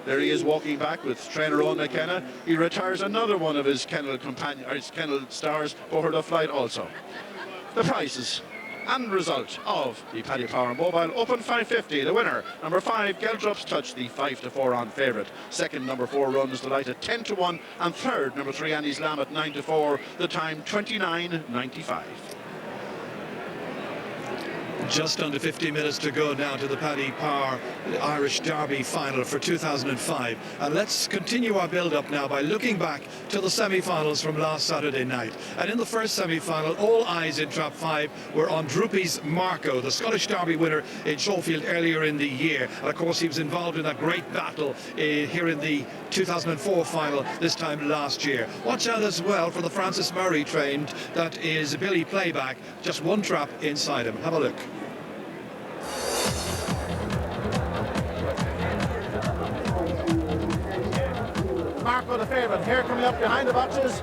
There he is walking back with trainer Owen McKenna. He retires another one of his kennel companion, or his kennel stars over the flight also. The prizes and result of the Paddy Power Mobile Open 550. The winner, number 5, Geldrop's touch, the 5-4 on favourite. Second, number 4, Ronan's Delight at 10-1, and third, number 3, Annie's Lamb at 9-4. The time 29.95. Just under 50 minutes to go now to the Paddy Power Irish Derby Final for 2005. And let's continue our build-up now by looking back to the semi-finals from last Saturday night. And in the first semi-final, all eyes in Trap 5 were on Droopy's Marco, the Scottish Derby winner in Schofield earlier in the year. And of course, he was involved in that great battle here in the 2004 final this time last year. Watch out as well for the Francis Murray trained, that is Billy Playback, just one trap inside him. Have a look. Marco the favourite, here coming up behind the boxes.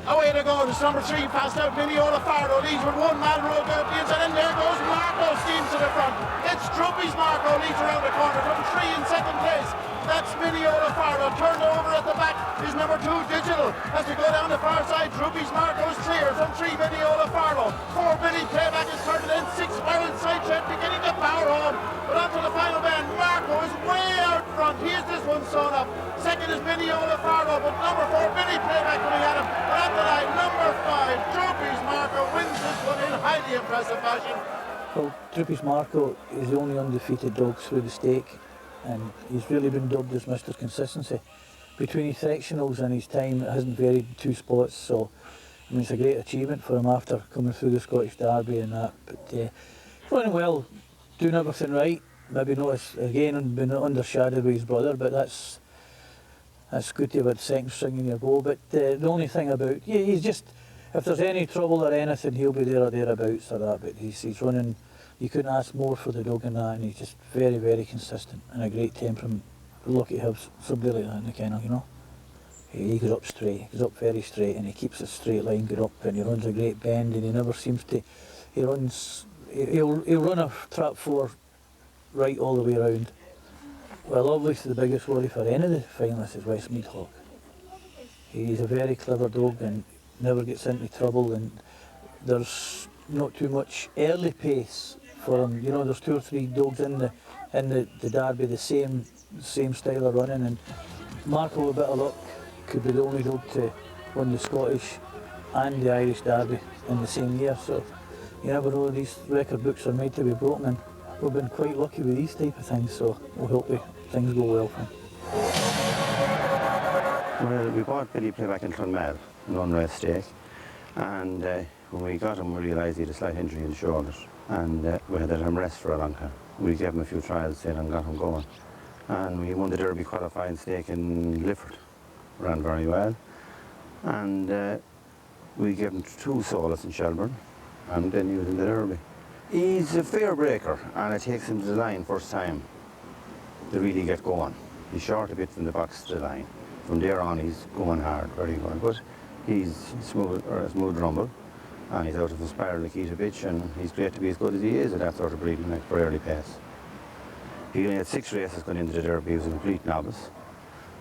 Away to go, this number 3 passed out Miniola Fardo, leads with one man rolled out the inside, and there goes Marco, steams to the front. It's Droopy's Marco, leads around the corner from 3 in second place. That's Miniola Fardo, turned over at the back is number 2 Digital. As we go down the far side, Droopy's Marco is clear from 3 Miniola Fardo. 4 Billy Playback is turning in, 6 Iron Side Shed beginning to power home. But onto the final bend, Marco is way out front. Here's this one sewn up. Second is Miniola Fardo, but number 4 Billy Playback coming at him. But after that, number 5 Droopy's Marco wins this one in highly impressive fashion. Well, Droopy's Marco is the only undefeated dog through the stake, and he's really been dubbed as Mr. Consistency. Between his sectionals and his time, it hasn't varied 2 spots, so I mean, it's a great achievement for him after coming through the Scottish Derby and that. But running well, doing everything right, maybe not as, again, been undershadowed with his brother, but that's good to have a second string in your bow. But the only thing about, he's just, if there's any trouble or anything, he'll be there or thereabouts or that, but he's running, you couldn't ask more for the dog in that, and he's just very, very consistent and a great temperament. Lucky to have somebody like that in the kennel, you know. He goes up straight, he goes up very straight, and he keeps a straight line going up, and he runs a great bend, and he never seems to, he'll run a trap 4 right all the way around. Well, obviously the biggest worry for any of the finalists is Westmead Hawk. He's a very clever dog and never gets into trouble, and there's not too much early pace for him. You know, there's 2 or 3 dogs in the derby the same style of running, and Marco, with a bit of luck, could be the only dog to win the Scottish and the Irish Derby in the same year. So you never know, these record books are made to be broken, and we've been quite lucky with these type of things, so we'll hope things go well for him. Well, we bought Billy Playback in Clonmel, an unrace stake, and when we got him, we realised he had a slight injury in the shoulder, and we had let him rest for a long time. We gave him a few trials then and got him going, and we won the Derby qualifying stake in Lifford. Ran very well, and we gave him 2 solos in Shelbourne, and then he was in the Derby. He's a fair breaker, and it takes him to the line first time to really get going. He's short a bit from the box to the line. From there on, he's going hard, very good, but he's smooth, or a smooth rumble, and he's out of the spiral like he's a bitch, and he's great to be as good as he is at that sort of breeding, like for early pace. He only had 6 races going into the Derby. He was a complete novice,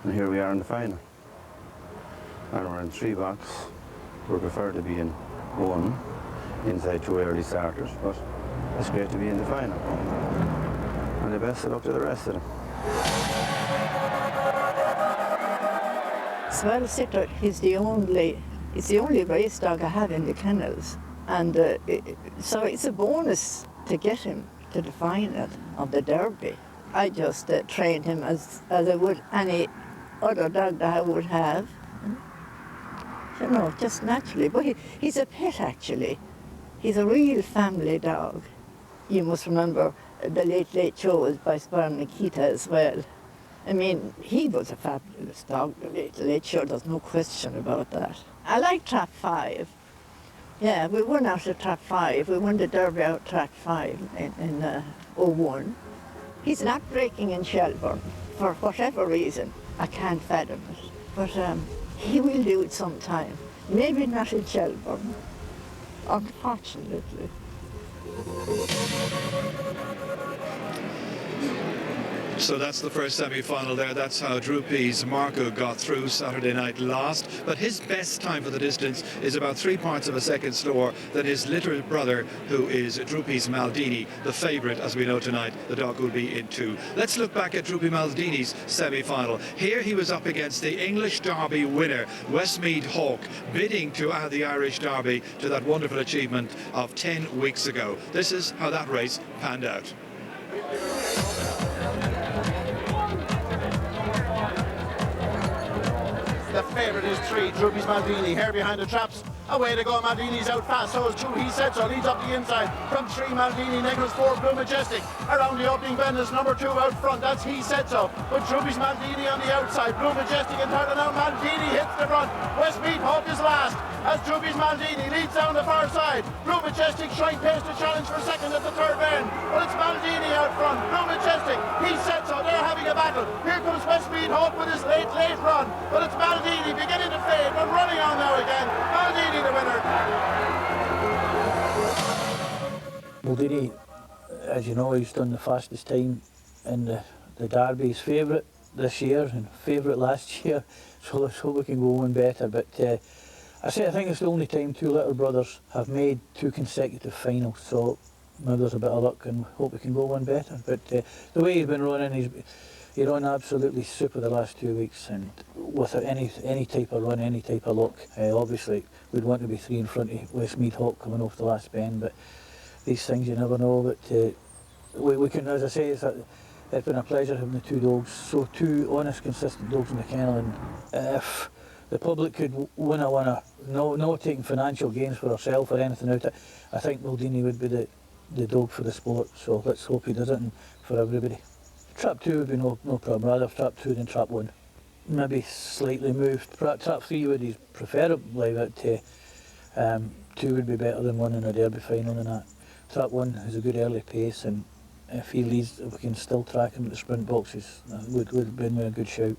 and here we are in the final. And we're in 3 box. We prefer to be in 1 inside 2 early starters, but it's great to be in the final. And the best of luck to the rest of them. Swell Sitter is the only race dog I have in the kennels, and so it's a bonus to get him to the final of the Derby. I just trained him as I would any other dog that I would have. You know, just naturally. But he's a pet, actually. He's a real family dog. You must remember the Late Show was by Spar Nikita as well. I mean, he was a fabulous dog, the Late Show, there's no question about that. I like Trap 5. Yeah, we won out of Trap 5. We won the Derby out of Trap 5 in 01. He's not breaking in Shelbourne, for whatever reason. I can't fathom it. But he will do it sometime. Maybe not in Shelbourne, unfortunately. So that's the first semi-final there. That's how Droopy's Marco got through Saturday night last. But his best time for the distance is about 3 parts of a second slower than his little brother, who is Droopy's Maldini, the favourite, as we know tonight. The dog will be in 2. Let's look back at Droopy Maldini's semi-final. Here he was up against the English Derby winner, Westmeath Hawk, bidding to add the Irish Derby to that wonderful achievement of 10 weeks ago. This is how that race panned out. The favourite is 3, Droopy's Maldini, here behind the traps. Away to go, Maldini's out fast, so is 2, he said so, leads up the inside. From 3, Maldini, Nicholas 4, Blue Majestic. Around the opening bend is number 2 out front, that's he said so. But Droopy's Maldini on the outside, Blue Majestic in third, and now Maldini hits the front. Westmeath Hawk is last, as Droopy's Maldini leads down the far side. Blue Majestic trying pace to challenge for second at the third bend. But it's Maldini out front, Blue Majestic, he said so, they're having a battle. Here comes Westmeath Hawk with his late run, but it's Maldini beginning to fade, but running on now again. Maldini the winner. Maldini, as you know, he's done the fastest time in the Derby. He's favourite this year and favourite last year, so let's hope we can go one better. But I think it's the only time 2 little brothers have made 2 consecutive finals, so maybe there's a bit of luck and hope we can go one better. But the way he's been running, he's run absolutely super the last 2 weeks, and without any type of run, any type of luck. Obviously, we'd want to be 3 in front of Westmeath Hawk coming off the last bend, but these things you never know. But we can, as I say, it's been a pleasure having the 2 dogs, so 2 honest, consistent dogs in the kennel. And if the public could win a winner, no taking financial gains for ourselves or anything out of it, I think Maldini would be the dog for the sport. So let's hope he does it, and for everybody. Trap 2 would be no problem, rather trap 2 than trap 1. Maybe slightly moved. Trap 3 would be preferably, but 2 would be better than 1 in a Derby final than that. Trap 1 has a good early pace, and if he leads, if we can still track him at the sprint boxes, would have been a good shout.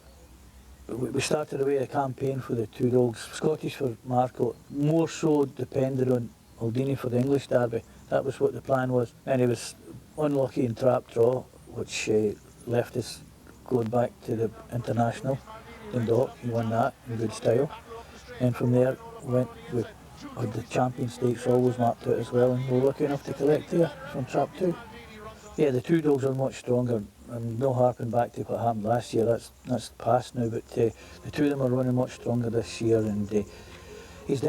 We started away a campaign for the 2 dogs. Scottish for Marco, more so depended on Maldini for the English Derby. That was what the plan was. And he was unlucky in trap draw, which left us going back to the international in Dock. He won that in good style, and from there went with the Champion Stakes always mapped out as well, and we were lucky enough to collect here from trap 2. Yeah, the 2 dogs are much stronger. I'm no harping back to what happened last year, that's past now, but the 2 of them are running much stronger this year, and he's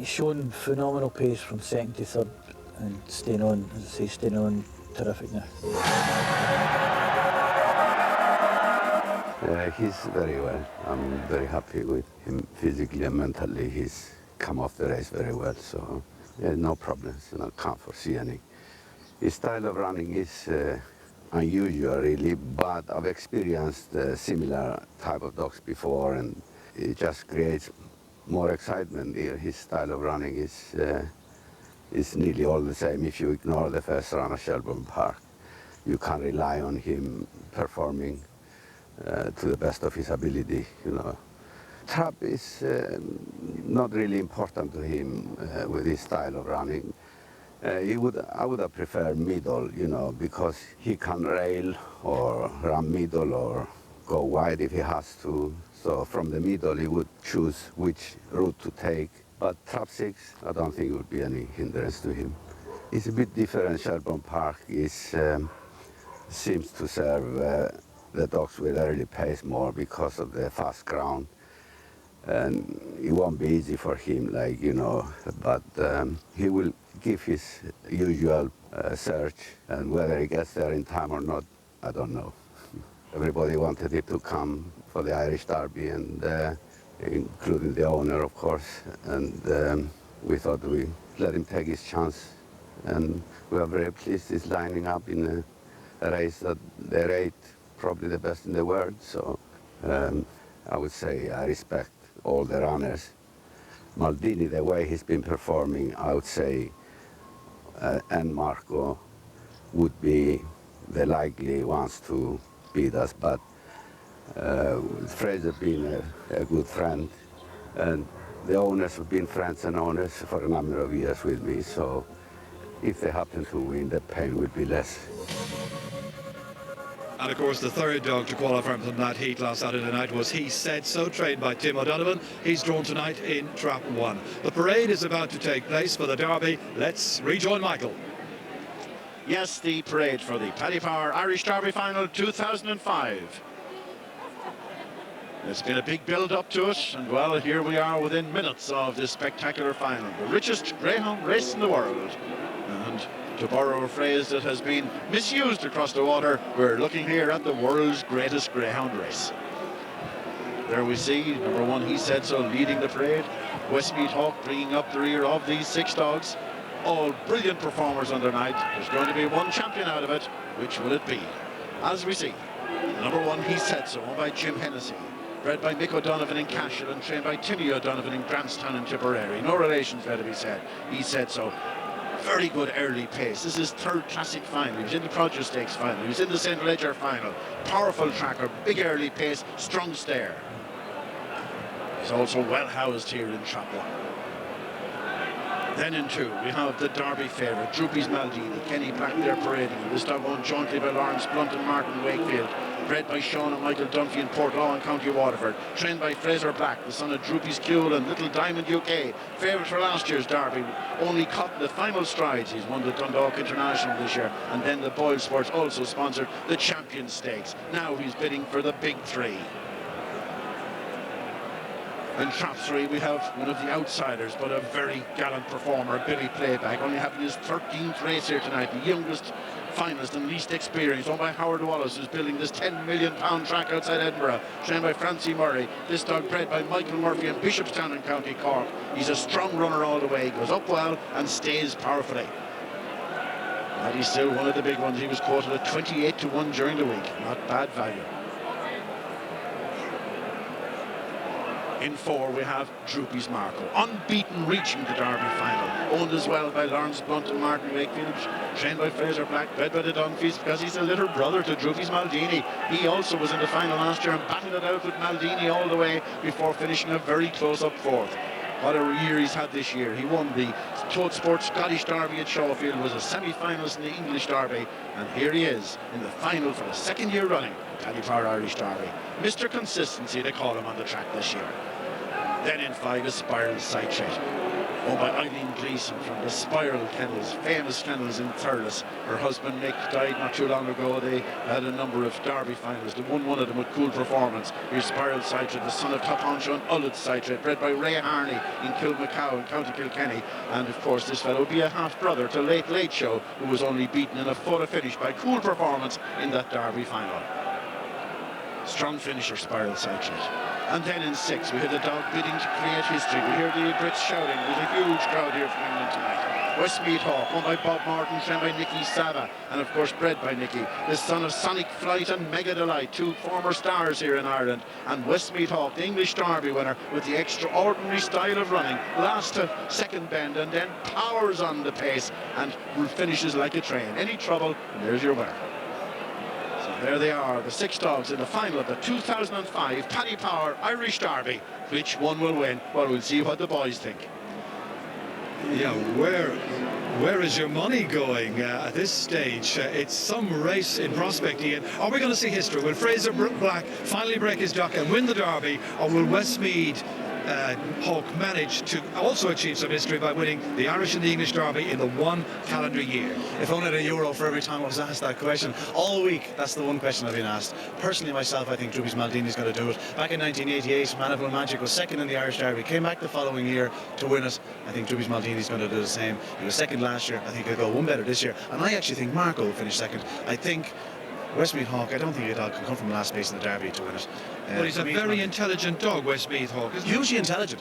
shown phenomenal pace from second to third, and staying on, as I say, staying on terrific now. He's very well. I'm very happy with him physically and mentally. He's come off the race very well, so no problems, and I can't foresee any. His style of running is unusual, really, but I've experienced similar type of dogs before, and it just creates more excitement. His style of running is nearly all the same. If you ignore the first run at Shelbourne Park, you can rely on him performing to the best of his ability, you know. Trap is not really important to him with his style of running. I would have preferred middle, you know, because he can rail or run middle or go wide if he has to. So from the middle he would choose which route to take. But trap 6, I don't think it would be any hindrance to him. It's a bit different. Shelbourne Park seems to serve the dogs with early pace more because of the fast ground. And it won't be easy for him, like, you know, but he will give his usual search, and whether he gets there in time or not, I don't know. Everybody wanted it to come for the Irish Derby, and including the owner, of course, and we thought we let him take his chance, and we are very pleased he's lining up in a race that they rate probably the best in the world. So I would say I respect all the runners. Maldini, the way he's been performing, I would say, and Marco would be the likely ones to beat us, but Fraser being a good friend, and the owners have been friends and owners for a number of years with me, so if they happen to win, the pain would be less. And of course the third dog to qualify from that heat last Saturday night was He Said So, trained by Tim O'Donovan. He's drawn tonight in trap 1. The parade is about to take place for the Derby. Let's rejoin Michael. Yes, the parade for the Paddy Power Irish Derby Final 2005. It's been a big build-up to it, and well, here we are within minutes of this spectacular final. The richest greyhound race in the world. And to borrow a phrase that has been misused across the water, we're looking here at the world's greatest greyhound race. There we see number 1, He Said So, leading the parade. Westmeath Hawk bringing up the rear of these 6 dogs. All brilliant performers on their night. There's going to be one champion out of it. Which will it be? As we see, number 1, He Said So, owned by Jim Hennessy. Bred by Mick O'Donovan in Cashel and trained by Timmy O'Donovan in Grantstown and Tipperary. No relations there to be said. He Said So. Very good early pace. This is his 3rd classic final. He was in the Produce Stakes final. He was in the St. Ledger final. Powerful tracker, big early pace, strong stare. He's also well housed here in trap 1. Then in 2, we have the Derby favourite, Droopy's Maldini. Kenny Black there parading him. This dog owned jointly by Lawrence Blunt and Martin Wakefield. Bred by Sean and Michael Dunphy in Portlaw and County Waterford. Trained by Fraser Black, the son of Droopy's Kuhl and Little Diamond UK. Favourite for last year's Derby. Only caught in the final strides. He's won the Dundalk International this year. And then the Boyle Sports also sponsored the Champion Stakes. Now he's bidding for the big 3. In trap 3, we have one of the outsiders, but a very gallant performer, Billy Playback, only having his 13th race here tonight, the youngest finalist and least experienced, owned by Howard Wallace, who's building this £10 million track outside Edinburgh, trained by Francie Murray. This dog bred by Michael Murphy in Bishopstown in County Cork. He's a strong runner all the way, goes up well and stays powerfully. And he's still one of the big ones. He was quoted at 28 to 1 during the week. Not bad value. In 4, we have Droopy's Marco, unbeaten, reaching the Derby final. Owned as well by Lawrence Blunt and Martin Wakefield, trained by Fraser Black, bred by the Dunphys, because he's a little brother to Droopy's Maldini. He also was in the final last year and battled it out with Maldini all the way before finishing a very close-up 4th. What a year he's had this year. He won the Toad Sports Scottish Derby at Shawfield, was a semi-finalist in the English Derby, and here he is in the final for the 2nd year running, Paddy Power Irish Derby. Mr. Consistency, they call him on the track this year. Then in 5 is Spiral Sidetrack, owned by Eileen Gleeson from the Spiral Kennels, famous kennels in Thurles. Her husband Nick died not too long ago. They had a number of Derby finals. They won one of them with Cool Performance. Here's Spiral Sidetrack, the son of Top Honcho and Ullett Sidetrack, bred by Ray Harney in Kilmacow in County Kilkenny. And of course this fellow would be a half-brother to Late Show, who was only beaten in a photo finish by Cool Performance in that Derby final. Strong finisher, Spiral Sidetrack. And then in 6, we hear the dog bidding to create history. We hear the Brits shouting. There's a huge crowd here from England tonight. Westmeath Hawk, owned by Bob Martin, trained by Nicky Sava, and of course bred by Nicky. The son of Sonic Flight and Mega Delight, 2 former stars here in Ireland. And Westmeath Hawk, the English Derby winner, with the extraordinary style of running. Last to 2nd bend and then powers on the pace and finishes like a train. Any trouble, and there's your winner. There they are, the 6 dogs in the final of the 2005 Paddy Power Irish Derby. Which one will win? Well, we'll see what the boys think. Yeah, where is your money going at this stage? It's some race in prospect, Ian. Are we going to see history? Will Fraser Black finally break his duck and win the Derby, or will Westmeath Hawk manage to also achieve some history by winning the Irish and the English Derby in the 1 calendar year? If only a euro for every time I was asked that question. All week, that's the one question I've been asked. Personally, myself, I think Droopy's Maldini's going to do it. Back in 1988, Manival Magic was 2nd in the Irish Derby. Came back the following year to win it. I think Droopy's Maldini's going to do the same. He was 2nd last year. I think he'll go one better this year. And I actually think Marco will finish 2nd. I think Westmeath Hawk, I don't think a dog can come from last place in the Derby to win it. Well, he's a very intelligent dog, Westmeath Hawk, isn't he? Hugely intelligent,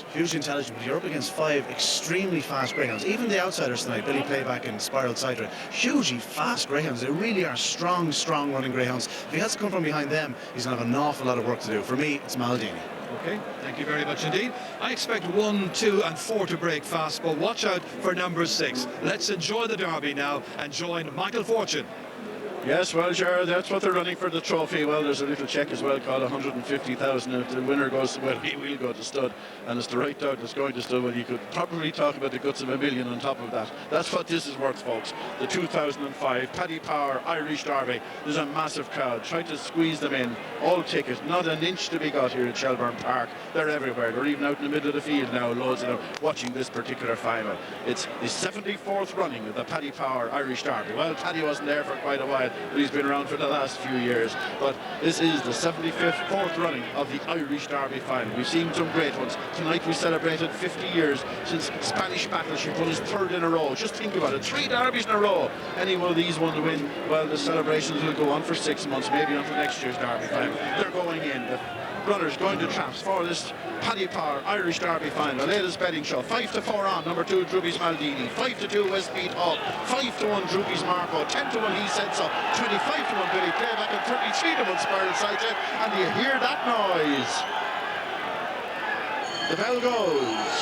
but you're up against 5 extremely fast greyhounds. Even the outsiders tonight, Billy Playback and Spiral Sidetrack, hugely fast greyhounds. They really are strong running greyhounds. If he has to come from behind them, he's going to have an awful lot of work to do. For me, it's Maldini. Okay, thank you very much indeed. I expect 1, 2 and 4 to break fast, but watch out for number 6. Let's enjoy the Derby now and join Michael Fortune. Yes, well, Ger, that's what they're running for the trophy. Well, there's a little check as well called 150,000. If the winner goes, well, he will go to stud, and it's the right dog that's going to stud. Well, you could probably talk about the guts of $1 million on top of that. That's what this is worth, folks. The 2005 Paddy Power Irish Derby. There's a massive crowd. Try to squeeze them in. All tickets. Not an inch to be got here at Shelbourne Park. They're everywhere. They're even out in the middle of the field now, loads of them watching this particular final. It's the 74th running of the Paddy Power Irish Derby. Well, Paddy wasn't there for quite a while, but he's been around for the last few years. But this is the 74th running of the Irish Derby Final. We've seen some great ones. Tonight we celebrated 50 years since Spanish Battleship won his third in a row. Just think about it, 3 derbies in a row. Any one of these won to win, well, the celebrations will go on for 6 months, maybe until next year's Derby Final. They're going in. The runners going to traps for this Paddy Power Irish Derby Final. The latest betting show, 5-4 on number 2 Drooby's Maldini, 5-2 Westmead Hawk, 5-1 Drooby's Marco, 10-1 He Said So, 25-1 Billy Playback, and 33-1 Spiral Sighted. And do you hear that noise? The bell goes.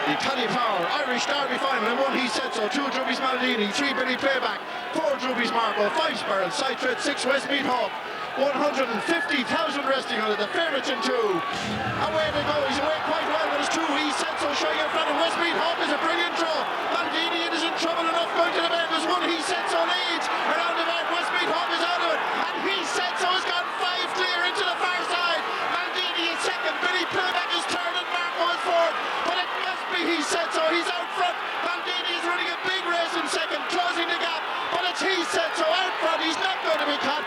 The Paddy Power Irish Derby Final, and 1 He Said So, 2 Drooby's Maldini, 3 Billy Playback, 4 Drooby's Marco, 5 Spiral Sighted, 6 Westmead Hawk. 150,000 resting on it, the favourites in 2. Away they go, he's away quite well, but it's 2 He Said So, showing in front of Westmead Hawk is a brilliant draw. Maldini is in trouble enough going to the bend, there's 1 He Said So leads. Around the bend, Westmead Hawk is out of it, and He Said So has gone 5 clear into the far side. Maldini in second, Billy Playback is third, and Marco is fourth. But it must be He Said So, he's out front. Maldini is running a big race in second, closing the gap, but it's He Said So out front, he's not going to be caught.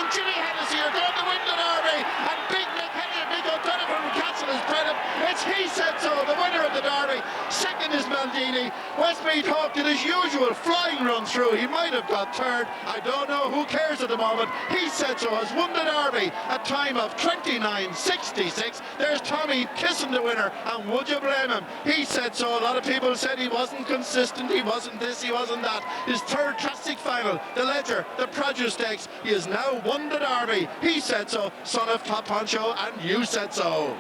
Jimmy Hennessy are going to win the Derby, and Big Nick Henry and Big O'Donovan from Castle is bred him. It's He Said So, the winner of the Derby. Second is Maldini. Westmead Hawk did his usual flying run through. He might have got third. I don't know. Who cares at the moment? He Said So has won the Derby at time of 29.66. There's Tommy kissing the winner, and would you blame him? He Said So. A lot of people said he wasn't consistent. He wasn't this, he wasn't that. His third classic final, the Ledger, the Produce Stakes. He has now won the Derby. He Said So, son of Top Honcho, and You Said So.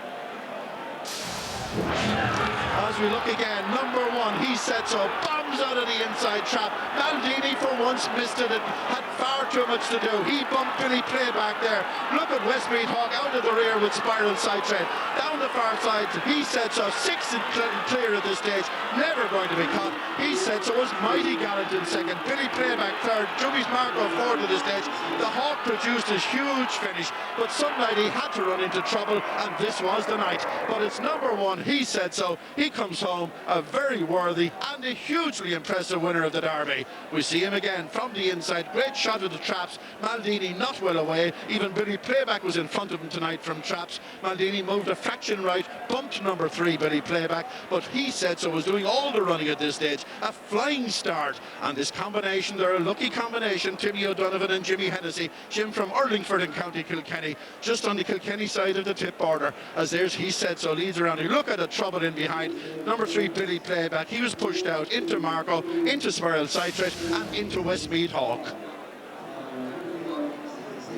As we look again, number 1, He Said So, bombs out of the inside trap. Maldini for once missed it, had far too much to do. He bumped Billy Playback there. Look at Westmead Hawk out of the rear with Spiral Side Trade. Down the far side, He Said So, 6 and clear at this stage, never going to be caught. He Said So was mighty gallant in second. Billy Playback third, Drooby's Marco fourth at this stage. The Hawk produced his huge finish, but some night he had to run into trouble, and this was the night. But it's number 1, He Said So. He comes home a very worthy and a hugely impressive winner of the Derby. We see him again from the inside. Great shot of the traps. Maldini not well away. Even Billy Playback was in front of him tonight from traps. Maldini moved a fraction right, bumped number 3 Billy Playback, but He Said So was doing all the running at this stage. A flying start, and this combination, they're a lucky combination. Timmy O'Donovan and Jimmy Hennessy. Jim from Urlingford in County Kilkenny, just on the Kilkenny side of the tip border. As there's He Said So leads around. You look at the trouble in behind. Number 3 Billy Playback, he was pushed out into Marco, into Spiral Sighted, and into Westmead Hawk.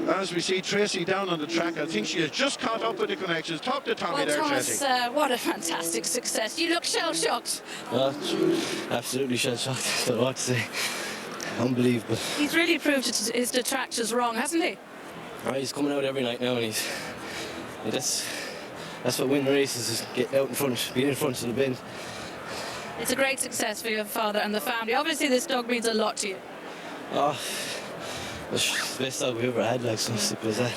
As we see Tracey down on the track, I think she has just caught up with the connections. Talk to Tommy there, Thomas, Tracey. what a fantastic success. You look shell-shocked. Absolutely shell-shocked. Don't know what to say. Unbelievable. He's really proved his detractors wrong, hasn't he? He's coming out every night now, and that's what winning races is, getting out in front, being in front of the bend. It's a great success for your father and the family. Obviously, this dog means a lot to you. Oh, it's the best dog we ever had, like, so simple as that.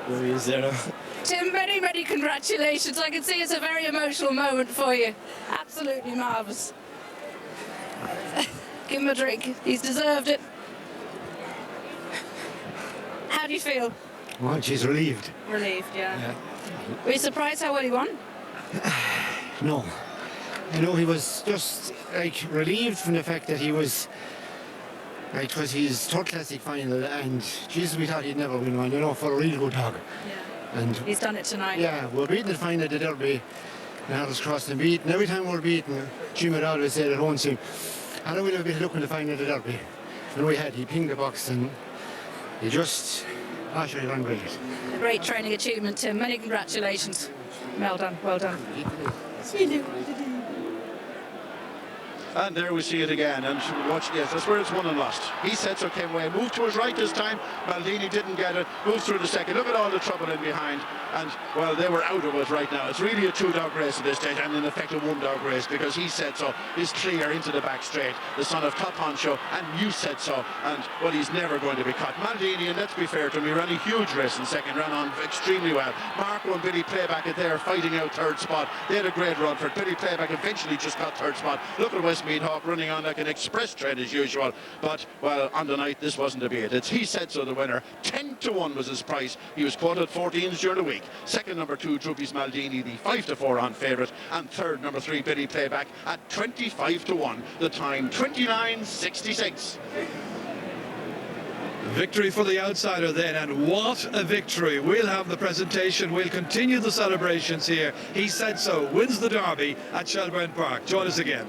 Where he is there now. Tim, many, many congratulations. I can see it's a very emotional moment for you. Absolutely marvellous. Give him a drink. He's deserved it. How do you feel? Well, she's relieved. Relieved, yeah. Were you surprised how well he won? No. You know, he was just, like, relieved from the fact that he was, like, it was his third classic final, and, Jesus, we thought he'd never win one, you know, for a real good dog. Yeah. And he's done it tonight. Yeah, we're beating the final at the Derby. Now it's crossed and beaten. Every time we're beaten, Jim had always said at home to him, how do we have a bit of luck in the final at the Derby? And we had, he pinged the box, and he just, he ran great. A great training achievement, Tim. Many congratulations. Well done, well done. See you. And there we see it again. And watch, yes, that's where it's won and lost. He said so, came away, moved to his right this time. Maldini didn't get it, moved through the second. Look at all the trouble in behind. And, well, they were out of it right now. It's really a two-dog race at this stage, and in effect a one-dog race, because He Said So is clear into the back straight. The son of Top Honcho, and You Said So. And, well, he's never going to be caught. Maldini, and let's be fair to him, he ran a huge race in second, ran on extremely well. Marco and Billy Playback are there fighting out third spot. They had a great run for it. Billy Playback eventually just got third spot. Look at Westmead Hawk running on like an express train as usual. But, well, on the night, this wasn't to be it. It's He Said So, the winner. 10-1 was his price. He was quoted 14s during the week. Second, number 2, Droopy's Maldini, the 5-4 on favourite. And third, number 3, Billy Playback at 25-1. The time, 29.66. Victory for the outsider then, and what a victory. We'll have the presentation, we'll continue the celebrations here. He Said So wins the Derby at Shelbourne Park. Join us again.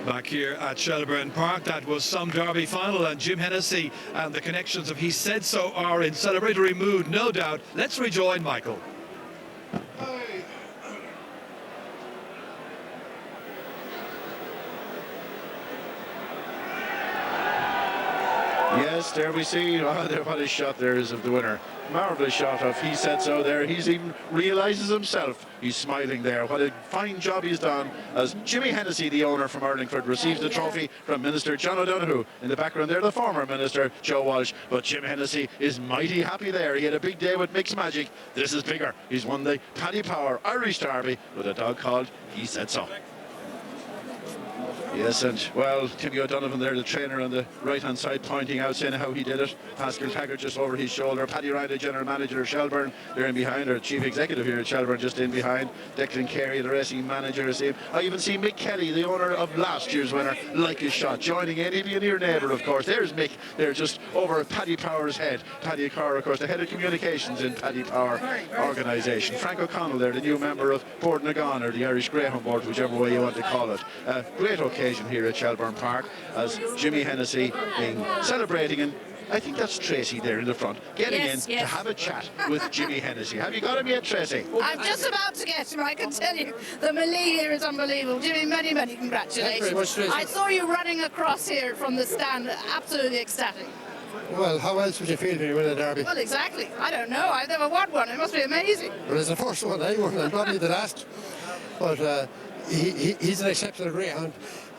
Back here at Shelbourne Park, that was some Derby final, and Jim Hennessy and the connections of He Said So are in celebratory mood, no doubt. Let's rejoin Michael. Yes, there we see, what a shot there is of the winner. Marvellous shot of He Said So there. He's even realises himself. He's smiling there. What a fine job he's done as Jimmy Hennessy, the owner from Urlingford, receives the trophy from Minister John O'Donoghue. In the background there, the former Minister, Joe Walsh. But Jim Hennessy is mighty happy there. He had a big day with Mixed Magic. This is bigger. He's won the Paddy Power Irish Derby with a dog called He Said So. Yes, and, well, Timmy O'Donovan there, the trainer on the right-hand side, pointing out, saying how he did it. Pascal Taggart just over his shoulder. Paddy Ryan, the general manager of Shelbourne, they're in behind. Our chief executive here at Shelbourne, just in behind. Declan Carey, the racing manager. I even see Mick Kelly, the owner of last year's winner, like his shot, joining in. He'll be a near neighbour, of course. There's Mick. They're just over Paddy Power's head. Paddy Carr, of course, the head of communications in Paddy Power organisation. Frank O'Connell there, the new member of Board Nagan, or the Irish Greyhound Board, whichever way you want to call it. Great occasion here at Shelbourne Park as Jimmy Hennessy being celebrating, and I think that's Tracey there in the front, getting in to have a chat with Jimmy Hennessy. Have you got him yet, Tracey? I'm just about to get him, I can tell you. The melee here is unbelievable. Jimmy, many, many congratulations. Thank you very much, Tracey. I saw you running across here from the stand, absolutely ecstatic. Well, how else would you feel when you win a derby? Well, exactly. I don't know. I've never won one. It must be amazing. Well, it's the first one I won, and probably the last. But he's an exceptional greyhound.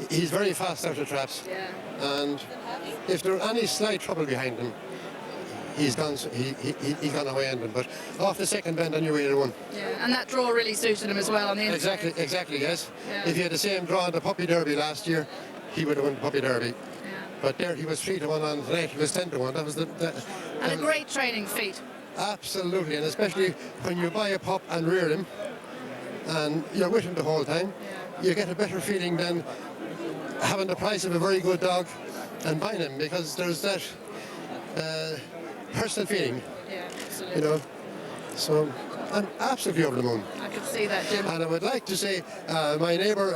He's very fast out of traps. Yeah. And if there's any slight trouble behind him, he's gone away on them. But off the second bend, I knew he had won. Yeah, and that draw really suited him as well on the inside. Exactly, yes. Yeah. If he had the same draw in the Puppy Derby last year, he would have won the Puppy Derby. Yeah. But there he was 3-1 on tonight, he was 10-1. That was and a great training feat. Absolutely, and especially when you buy a pup and rear him, and you're with him the whole time, you get a better feeling than having the price of a very good dog and buying him, because there's that personal feeling. Yeah, absolutely. You know, so I'm absolutely over the moon. I could see that, Jim. And I would like to say, my neighbour,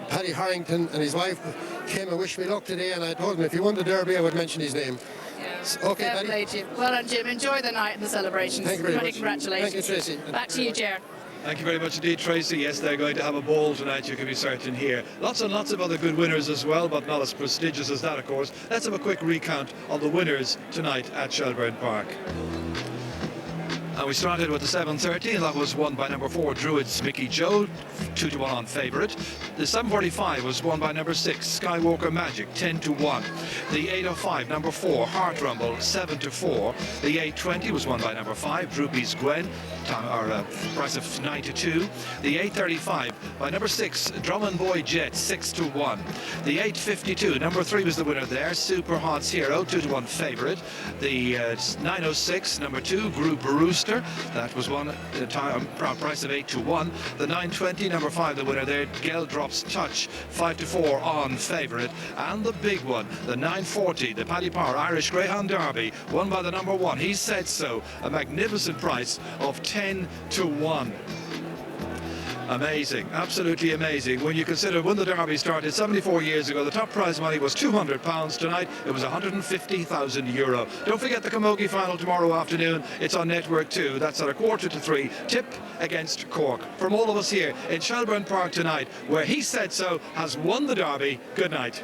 Paddy Harrington, and his wife came and wished me luck today, and I told him if he won the Derby, I would mention his name. Yeah. Okay, Fair play, Jim. Well done, Jim. Enjoy the night and the celebrations. Thank you very Many much. congratulations. Thank you, Tracey. Back to you, Ger. Thank you very much indeed, Tracey. Yes, they're going to have a ball tonight, you can be certain here. Lots and lots of other good winners as well, but not as prestigious as that, of course. Let's have a quick recount of the winners tonight at Shelbourne Park. And we started with the 7:30, and that was won by number 4, Druid's Mickey Joe, 2-1 on favourite. The 7:45 was won by number 6, Skywalker Magic, 10-1. The 8:05, number 4, Heart Rumble, 7-4. The 8:20 was won by number 5, Droopy's Gwen, price of 9-2. The 8:35 by number 6, Drummond Boy Jet, 6-1. The 8:52, number 3 was the winner there, Super Hot's Hero, 2-1 favourite. The 9:06, number 2, Group Rooster. That was won at a price of 8-1. The 9:20, number 5, the winner there, Geldrop's Touch, 5-4 on favourite. And the big one, the 9:40, the Paddy Power Irish Greyhound Derby, won by the number 1. He Said So, a magnificent price of 10-1. Amazing, absolutely amazing. When you consider when the Derby started 74 years ago, the top prize money was £200. Tonight it was €150,000. Don't forget the Camogie final tomorrow afternoon. It's on Network 2. That's at 2:45. Tip against Cork. From all of us here in Shelbourne Park tonight, where He Said So has won the Derby. Good night.